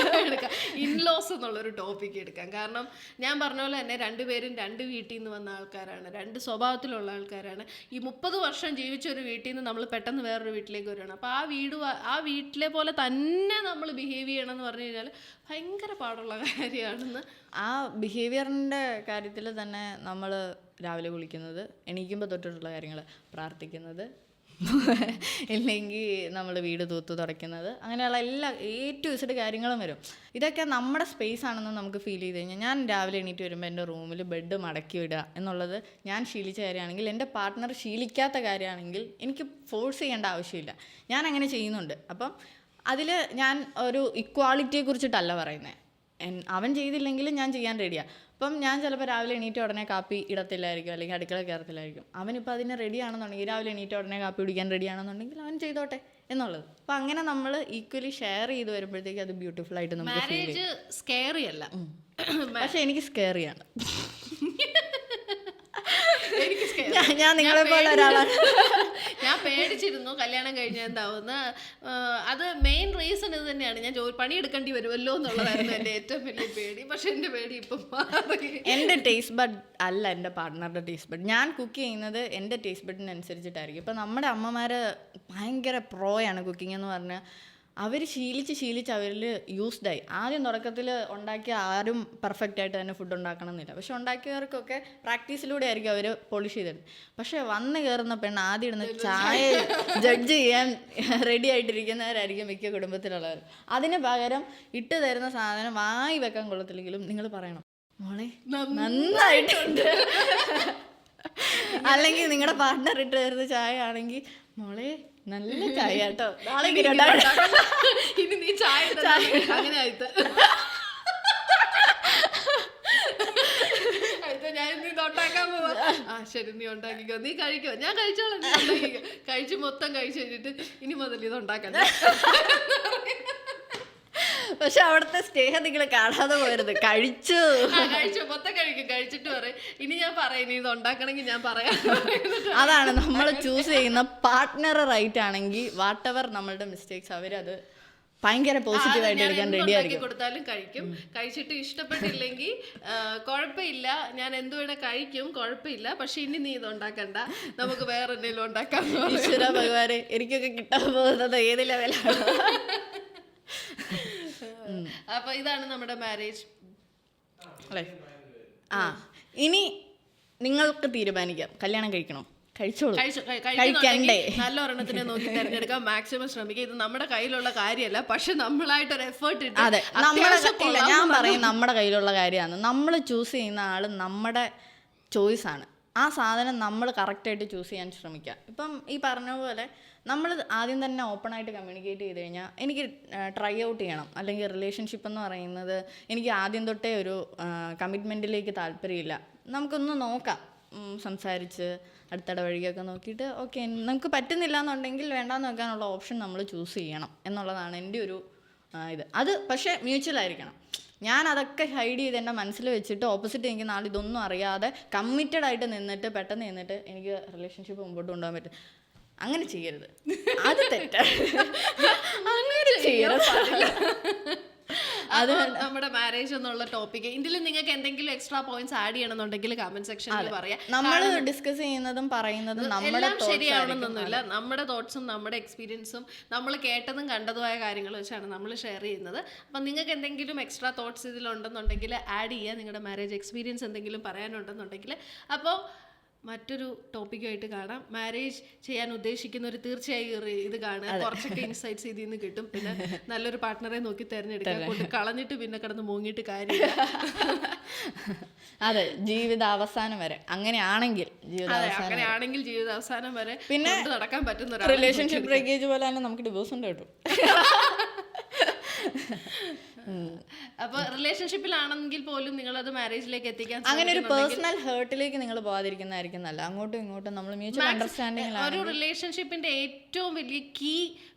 എടുക്കാം, ഇൻലോസ് എന്നുള്ളൊരു ടോപ്പിക് എടുക്കാം. കാരണം ഞാൻ പറഞ്ഞ പോലെ തന്നെ രണ്ടുപേരും രണ്ട് വീട്ടിൽ നിന്ന് വന്ന ആൾക്കാരാണ്, രണ്ട് സ്വഭാവത്തിലുള്ള ആൾക്കാരാണ്. ഈ 30 വർഷം ജീവിച്ച ഒരു വീട്ടിൽ നിന്ന് നമ്മൾ പെട്ടെന്ന് വേറൊരു വീട്ടിലേക്ക് വരികയാണ്. അപ്പോൾ ആ വീട്ടിലെ പോലെ തന്നെ നമ്മൾ ബിഹേവ് ചെയ്യണം എന്ന് പറഞ്ഞു കഴിഞ്ഞാൽ ഭയങ്കര പാടുള്ള കാര്യമാണെന്ന്. ആ ബിഹേവിയറിൻ്റെ കാര്യത്തിൽ തന്നെ നമ്മൾ രാവിലെ കുളിക്കുന്നത്, എണീക്കുമ്പോൾ തൊട്ടിട്ടുള്ള കാര്യങ്ങൾ, പ്രാർത്ഥിക്കുന്നത്, ഇല്ലെങ്കിൽ നമ്മൾ വീട് തൂത്ത് തുടയ്ക്കുന്നത്, അങ്ങനെയുള്ള എല്ലാ ടു Z കാര്യങ്ങളും വരും. ഇതൊക്കെ നമ്മുടെ സ്പേസ് ആണെന്ന് നമുക്ക് ഫീൽ ചെയ്ത് കഴിഞ്ഞാൽ, ഞാൻ രാവിലെ എണീറ്റ് വരുമ്പോൾ എൻ്റെ റൂമിൽ ബെഡ് മടക്കി വിടുക എന്നുള്ളത് ഞാൻ ശീലിച്ച കാര്യമാണെങ്കിൽ, എൻ്റെ പാർട്ട്ണർ ശീലിക്കാത്ത കാര്യമാണെങ്കിൽ എനിക്ക് ഫോഴ്സ് ചെയ്യേണ്ട ആവശ്യമില്ല, ഞാൻ അങ്ങനെ ചെയ്യുന്നുണ്ട്. അപ്പം അതിൽ ഞാൻ ഒരു ഇക്വാളിറ്റിയെ കുറിച്ചിട്ടല്ല പറയുന്നത്, അവൻ ചെയ്തില്ലെങ്കിൽ ഞാൻ ചെയ്യാൻ റെഡിയാണ്. അപ്പം ഞാൻ ചിലപ്പോൾ രാവിലെ എണീറ്റ ഉടനെ കാപ്പി ഇടത്തില്ലായിരിക്കും, അല്ലെങ്കിൽ അടുക്കള കയറത്തില്ലായിരിക്കും. അവനിപ്പോൾ അതിന് റെഡി ആണെന്നുണ്ടെങ്കിൽ, രാവിലെ എണീറ്റ ഉടനെ കാപ്പി കുടിക്കാൻ റെഡി ആണെന്നുണ്ടെങ്കിൽ അവൻ ചെയ്തോട്ടെ എന്നുള്ളത്. അപ്പം അങ്ങനെ നമ്മൾ ഈക്വലി ഷെയർ ചെയ്ത് വരുമ്പോഴത്തേക്ക് അത് ബ്യൂട്ടിഫുൾ ആയിട്ട് നമുക്ക് ഫീൽ ചെയ്യും. സ്കെയറി അല്ല, പക്ഷെ എനിക്ക് സ്കെയറിയാണ്. ഞാൻ നിങ്ങളെ പോലെ ഒരാളാണ്. ഞാൻ പേടിച്ചിരുന്നു കല്യാണം കഴിഞ്ഞ എന്താവുന്ന. അത് മെയിൻ റീസൺ ഇത് തന്നെയാണ്, ഞാൻ പണിയെടുക്കേണ്ടി വരുമല്ലോ എന്നുള്ളതായിരുന്നു എൻ്റെ ഏറ്റവും വലിയ പേടി. പക്ഷെ എൻ്റെ പേടി ഇപ്പം മാറി. എൻ്റെ ടേസ്റ്റ് ബഡ് അല്ല എൻ്റെ പാർട്ട്ണറുടെ ടേസ്റ്റ് ബഡ്. ഞാൻ കുക്ക് ചെയ്യുന്നത് എൻ്റെ ടേസ്റ്റ് ബഡിനനുസരിച്ചിട്ടായിരിക്കും. ഇപ്പം നമ്മുടെ അമ്മമാർ ഭയങ്കര പ്രോയാണ് കുക്കിംഗ് എന്ന് പറഞ്ഞാൽ. അവർ ശീലിച്ച് അവരിൽ യൂസ്ഡായി. ആദ്യം തുടക്കത്തിൽ ഉണ്ടാക്കിയ ആരും പെർഫെക്റ്റ് ആയിട്ട് തന്നെ ഫുഡ് ഉണ്ടാക്കണം എന്നില്ല, പക്ഷെ ഉണ്ടാക്കിയവർക്കൊക്കെ പ്രാക്ടീസിലൂടെ ആയിരിക്കും അവർ പോളിഷ് ചെയ്തിരുന്നത്. പക്ഷെ വന്ന് കയറുന്ന പെണ്ണ് ആദ്യം ഇടുന്ന ചായ ജഡ്ജ് ചെയ്യാൻ റെഡി ആയിട്ടിരിക്കുന്നവരായിരിക്കും മിക്ക കുടുംബത്തിലുള്ളവർ. അതിന് പകരം ഇട്ട് തരുന്ന സാധനം വായി വെക്കാൻ കൊള്ളത്തില്ലെങ്കിലും നിങ്ങൾ പറയണം, മോളെ നന്നായിട്ടുണ്ട്. അല്ലെങ്കിൽ നിങ്ങളുടെ പാർട്ട്ണർ ഇട്ട് തരുന്ന ചായ ആണെങ്കിൽ, മോളെ നല്ല ചായ കേട്ടോ, നാളെ ഇനി നീ ചായ അങ്ങനെ ആയിട്ട് ഞാൻ നീ ഉണ്ടാക്കാൻ പോവാ. ആ ശരി, നീ ഉണ്ടാക്കിക്കോ, നീ കഴിക്കോ, ഞാൻ കഴിച്ചോളാം, നീ ഉണ്ടാക്കിക്കോ. കഴിച്ച് മൊത്തം കഴിച്ചു കഴിഞ്ഞിട്ട് ഇനി മുതൽ ഇത് ഉണ്ടാക്കണ്ട. പക്ഷെ അവിടുത്തെ സ്നേഹം നിങ്ങൾ കാണാതെ പോരുത്. കഴിച്ചു മൊത്തം കഴിക്കും. കഴിച്ചിട്ട് പറയും ഇനി ഞാൻ പറയാം, ഇത് ഉണ്ടാക്കണമെങ്കിൽ ഞാൻ പറയാം. അതാണ് നമ്മൾ ചൂസ് ചെയ്യുന്ന പാർട്ട്ണർ റൈറ്റ് ആണെങ്കിൽ വാട്ടെവർ നമ്മളുടെ മിസ്റ്റേക്സ് അവരത് ഭയങ്കര പോസിറ്റീവായിട്ട് എടുക്കാൻ റെഡി ആയിരിക്കും. കൊടുത്താലും കഴിക്കും. കഴിച്ചിട്ട് ഇഷ്ടപ്പെട്ടില്ലെങ്കിൽ കുഴപ്പമില്ല, ഞാൻ എന്ത് വേണേ കഴിക്കും, കുഴപ്പമില്ല, പക്ഷെ ഇനി നീ ഇത് ഉണ്ടാക്കണ്ട, നമുക്ക് വേറെ എന്തെങ്കിലും ഉണ്ടാക്കാം. ഈശ്വര ഭഗവാനെ, എനിക്കൊക്കെ കിട്ടാൻ പോകുന്നത് ഏത് ലെവലാണ്. അപ്പൊ ഇതാണ് നമ്മുടെ മാരേജ് ലൈഫ്. ഇനി നിങ്ങൾക്ക് തീരുമാനിക്കാം കല്യാണം കഴിക്കണോ, കഴിച്ചോളൂ. നല്ല ഒരെണ്ണത്തിനെ നോക്കി തിരഞ്ഞെടുക്കാൻ മാക്സിമം ശ്രമിക്കുക. ഇത് നമ്മുടെ കയ്യിലുള്ള കാര്യമല്ല, പക്ഷെ നമ്മളായിട്ടൊരു എഫേർട്ട് ഇട്ട്. അതെ, ഞാൻ പറയും നമ്മുടെ കയ്യിലുള്ള കാര്യമാണ്. നമ്മൾ ചൂസ് ചെയ്യുന്ന ആള് നമ്മുടെ ചോയ്സാണ്. ആ സാധനം നമ്മൾ കറക്റ്റായിട്ട് ചൂസ് ചെയ്യാൻ ശ്രമിക്കുക. ഇപ്പം ഈ പറഞ്ഞ പോലെ നമ്മൾ ആദ്യം തന്നെ ഓപ്പണായിട്ട് കമ്മ്യൂണിക്കേറ്റ് ചെയ്ത് കഴിഞ്ഞാൽ, എനിക്ക് ട്രൈ ഔട്ട് ചെയ്യണം, അല്ലെങ്കിൽ റിലേഷൻഷിപ്പ് എന്ന് പറയുന്നത് എനിക്ക് ആദ്യം തൊട്ടേ ഒരു കമ്മിറ്റ്മെൻറ്റിലേക്ക് താല്പര്യമില്ല, നമുക്കൊന്ന് നോക്കാം, സംസാരിച്ച് അടുത്തിടെ വഴിയൊക്കെ നോക്കിയിട്ട് ഓക്കെ നമുക്ക് പറ്റുന്നില്ല എന്നുണ്ടെങ്കിൽ വേണ്ടാന്ന് വെക്കാനുള്ള ഓപ്ഷൻ നമ്മൾ ചൂസ് ചെയ്യണം എന്നുള്ളതാണ് എൻ്റെ ഒരു ഇത്. അത് പക്ഷേ മ്യൂച്വൽ ആയിരിക്കണം. ഞാൻ അതൊക്കെ ഹൈഡ് ചെയ്ത് എൻ്റെ മനസ്സിൽ വെച്ചിട്ട് ഓപ്പോസിറ്റ് എനിക്ക് നാളെ ഇതൊന്നും അറിയാതെ കമ്മിറ്റഡ് ആയിട്ട് നിന്നിട്ട് പെട്ടെന്ന് നിന്നിട്ട് എനിക്ക് റിലേഷൻഷിപ്പ് മുമ്പോട്ട് കൊണ്ടുപോകാൻ പറ്റും. അങ്ങനെ ചെയ്യരുത്, അത് തെറ്റാണ്. അങ്ങനെ ചെയ്യരുത്. അത് നമ്മുടെ മാരേജ് എന്നുള്ള ടോപ്പിക്. ഇതിൽ നിങ്ങൾക്ക് എന്തെങ്കിലും എക്സ്ട്രാ പോയിന്റ്സ് ആഡ് ചെയ്യണമെന്നുണ്ടെങ്കിൽ കമന്റ് സെക്ഷനിൽ പറയാം. നമ്മൾ ഡിസ്കസ് ചെയ്യുന്നതും പറയുന്നതും എല്ലാം ശരിയാവണമെന്നൊന്നുമില്ല. നമ്മുടെ തോട്ട്സും നമ്മുടെ എക്സ്പീരിയൻസും നമ്മൾ കേട്ടതും കണ്ടതുമായ കാര്യങ്ങൾ വെച്ചാണ് നമ്മൾ ഷെയർ ചെയ്യുന്നത്. അപ്പം നിങ്ങൾക്ക് എന്തെങ്കിലും എക്സ്ട്രാ തോട്ട്സ് ഇതിലുണ്ടെന്നുണ്ടെങ്കിൽ ആഡ് ചെയ്യുക. നിങ്ങളുടെ മാരേജ് എക്സ്പീരിയൻസ് എന്തെങ്കിലും പറയാനുണ്ടെന്നുണ്ടെങ്കിൽ. അപ്പോൾ മറ്റൊരു ടോപ്പിക്കായിട്ട് കാണാം. മാരേജ് ചെയ്യാൻ ഉദ്ദേശിക്കുന്നവർ തീർച്ചയായും ഇത് കാണുക. കുറച്ചൊക്കെ ഇൻസൈറ്റ്സ് ഇതിൽ നിന്ന് കിട്ടും. പിന്നെ നല്ലൊരു പാർട്ട്ണറെ നോക്കി തിരഞ്ഞെടുക്കുക. കൊണ്ട് കളഞ്ഞിട്ട് പിന്നെ കിടന്ന് മൂങ്ങിയിട്ട് കാര്യമില്ല. അതെ, ജീവിതാവസാനം വരെ അങ്ങനെയാണെങ്കിൽ ജീവിതാവസാനം വരെ പിന്നെ നടക്കാൻ പറ്റുന്ന റിലേഷൻഷിപ്പ് ബ്രേക്കേജ് പോലെ തന്നെ നമുക്ക് ഡിവോഴ്സ് ഉണ്ട് കേട്ടോ. അപ്പൊ റിലേഷൻഷിപ്പിലാണെങ്കിൽ പോലും നിങ്ങൾ അത് മാരേജിലേക്ക് എത്തിക്കാൻ അങ്ങനെ ഒരു പേഴ്സണൽ ഹേർട്ടിലേക്ക് നിങ്ങൾ പോകാതിരിക്കുന്നതായിരിക്കും നല്ല. അങ്ങോട്ടും ഇങ്ങോട്ടും നമ്മൾ മ്യൂച്വൽ അണ്ടർസ്റ്റാൻഡിംഗ്. ഒരു റിലേഷൻഷിപ്പിന്റെ ഏറ്റവും വലിയ കീ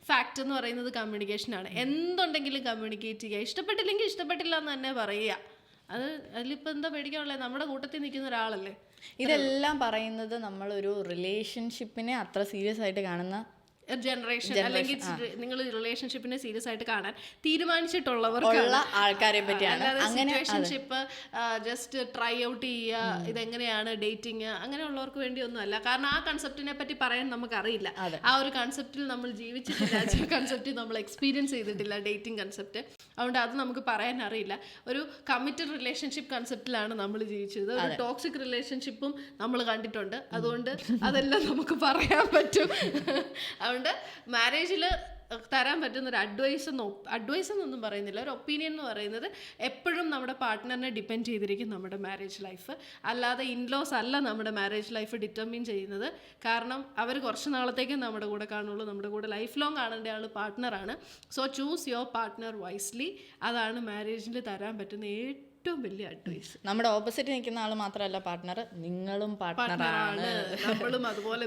ഫാക്ട് എന്ന് പറയുന്നത് കമ്മ്യൂണിക്കേഷൻ ആണ്. എന്തുണ്ടെങ്കിലും കമ്മ്യൂണിക്കേറ്റ് ചെയ്യുക. ഇഷ്ടപ്പെട്ടില്ലെങ്കിൽ ഇഷ്ടപ്പെട്ടില്ല എന്ന് തന്നെ പറയുക. അതിലിപ്പോ എന്താ പേടിക്കാനുള്ളത്? നമ്മുടെ കൂട്ടത്തിൽ നിൽക്കുന്ന ഒരാളല്ലേ. ഇതെല്ലാം പറയുന്നത് നമ്മളൊരു റിലേഷൻഷിപ്പിനെ അത്ര സീരിയസ് ആയിട്ട് കാണുന്ന ജനറേഷൻ, അല്ലെങ്കിൽ നിങ്ങൾ റിലേഷൻഷിപ്പിനെ സീരിയസ് ആയിട്ട് കാണാൻ തീരുമാനിച്ചിട്ടുള്ളവർക്കുള്ള ആൾക്കാരെ പറ്റിയാണ്. സിറ്റുവേഷൻഷിപ്പ് ജസ്റ്റ് ട്രൈ ഔട്ട് ചെയ്യുക, ഇതെങ്ങനെയാണ് ഡേറ്റിങ്, അങ്ങനെയുള്ളവർക്ക് വേണ്ടി ഒന്നും അല്ല. കാരണം ആ കൺസെപ്റ്റിനെ പറ്റി പറയാൻ നമുക്കറിയില്ല. ആ ഒരു കൺസെപ്റ്റിൽ നമ്മൾ ജീവിച്ചിട്ടില്ല, കൺസെപ്റ്റ് നമ്മൾ എക്സ്പീരിയൻസ് ചെയ്തിട്ടില്ല, ഡേറ്റിംഗ് കൺസെപ്റ്റ്. അതുകൊണ്ട് അത് നമുക്ക് പറയാൻ അറിയില്ല. ഒരു കമ്മിറ്റഡ് റിലേഷൻഷിപ്പ് കൺസെപ്റ്റിലാണ് നമ്മൾ ജീവിച്ചത്. ഒരു ടോക്സിക് റിലേഷൻഷിപ്പും നമ്മൾ കണ്ടിട്ടുണ്ട്. അതുകൊണ്ട് അതെല്ലാം നമുക്ക് പറയാൻ പറ്റും. അതുകൊണ്ട് മാരേജിൽ തരാൻ പറ്റുന്ന ഒരു അഡ്വൈസ് എന്നൊന്നും പറയുന്നില്ല, ഒരു ഒപ്പീനിയൻ എന്ന് പറയുന്നത് എപ്പോഴും നമ്മുടെ പാർട്ട്ണറിനെ ഡിപ്പെൻഡ് ചെയ്തിരിക്കും നമ്മുടെ മാരേജ് ലൈഫ്. അല്ലാതെ ഇൻലോസ് അല്ല നമ്മുടെ മാരേജ് ലൈഫ് ഡിറ്റർമിൻ ചെയ്യുന്നത്. കാരണം അവർ കുറച്ച് നാളത്തേക്ക് നമ്മുടെ കൂടെ കാണുള്ളൂ. നമ്മുടെ കൂടെ ലൈഫ് ലോങ് കാണേണ്ട ആൾ പാർട്ട്ണറാണ്. So choose your partner wisely. അതാണ് മാരേജിൽ തരാൻ പറ്റുന്ന ഏറ്റവും വലിയ അഡ്വൈസ്. നമ്മുടെ ഓപ്പോസിറ്റ് നിൽക്കുന്ന ആൾ മാത്രമല്ല പാർട്ട്ണർ, നിങ്ങളും പാർട്ട്ണറാണ്. നമ്മളും അതുപോലെ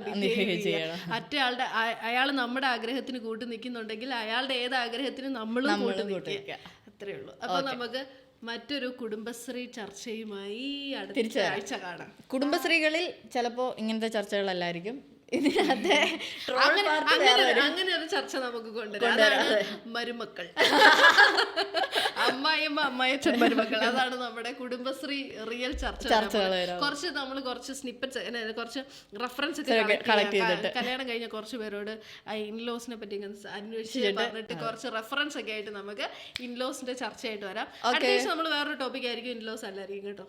മറ്റേയാളുടെ അയാൾ നമ്മുടെ ആഗ്രഹത്തിന് കൂട്ടി നിൽക്കുന്നുണ്ടെങ്കിൽ അയാളുടെ ഏത് ആഗ്രഹത്തിന് നമ്മളും കൂട്ടി നിൽക്കുക. അത്രേ ഉള്ളൂ. അപ്പൊ നമുക്ക് മറ്റൊരു കുടുംബശ്രീ ചർച്ചയുമായി അടുത്ത ആഴ്ച കാണാം. കുടുംബശ്രീകളിൽ ചിലപ്പോ ഇങ്ങനത്തെ ചർച്ചകളല്ലായിരിക്കും. അങ്ങനെ ഒരു ചർച്ച നമുക്ക് കൊണ്ടുവരാം. മരുമക്കൾ, അമ്മായിയമ്മ, അമ്മായച്ചൻ, മരുമക്കൾ. അതാണ് നമ്മുടെ കുടുംബശ്രീ റിയൽ ചർച്ചകൾ. കുറച്ച് സ്നിപ്പറ്റ്സ്, കുറച്ച് റെഫറൻസ് കല്യാണം കഴിഞ്ഞ കുറച്ച് പേരോട് ഇൻലോസിനെ പറ്റി അന്വേഷിച്ച് പറഞ്ഞിട്ട് കുറച്ച് റെഫറൻസ് ഒക്കെ ആയിട്ട് നമുക്ക് ഇൻലോസിന്റെ ചർച്ചയായിട്ട് വരാം. അറ്റ്ലീസ്റ്റ് നമ്മൾ വേറൊരു ടോപ്പിക് ആയിരിക്കും, ഇൻലോസ് അല്ലായിരിക്കും കേട്ടോ.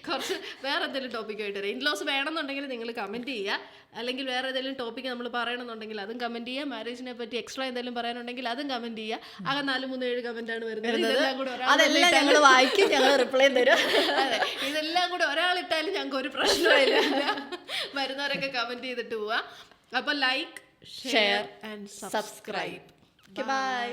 കുറച്ച് വേറെ എന്തെങ്കിലും ടോപ്പിക് ആയിട്ട് വരാം. ഇൻലോസ് വേണമെന്നുണ്ടെങ്കിൽ നിങ്ങൾ കമന്റ് ചെയ്യുക. അല്ലെങ്കിൽ വേറെ ഏതെങ്കിലും ടോപ്പിക്ക് നമ്മൾ പറയണമെന്നുണ്ടെങ്കിൽ അതും കമന്റ് ചെയ്യുക. മാരേജിനെ പറ്റി എക്സ്ട്രാ എന്തെങ്കിലും പറയാനുണ്ടെങ്കിൽ അതും കമന്റ് ചെയ്യുക. ആകെ 4-3-7 കമന്റാണ് വരുന്നത്. ഇതെല്ലാം കൂടെ ഒരാളിട്ടാലും ഞങ്ങൾക്ക് ഒരു പ്രശ്നമില്ല. വരുന്നവരൊക്കെ കമന്റ് ചെയ്തിട്ട് പോവാ. അപ്പൊ like, share and subscribe. By.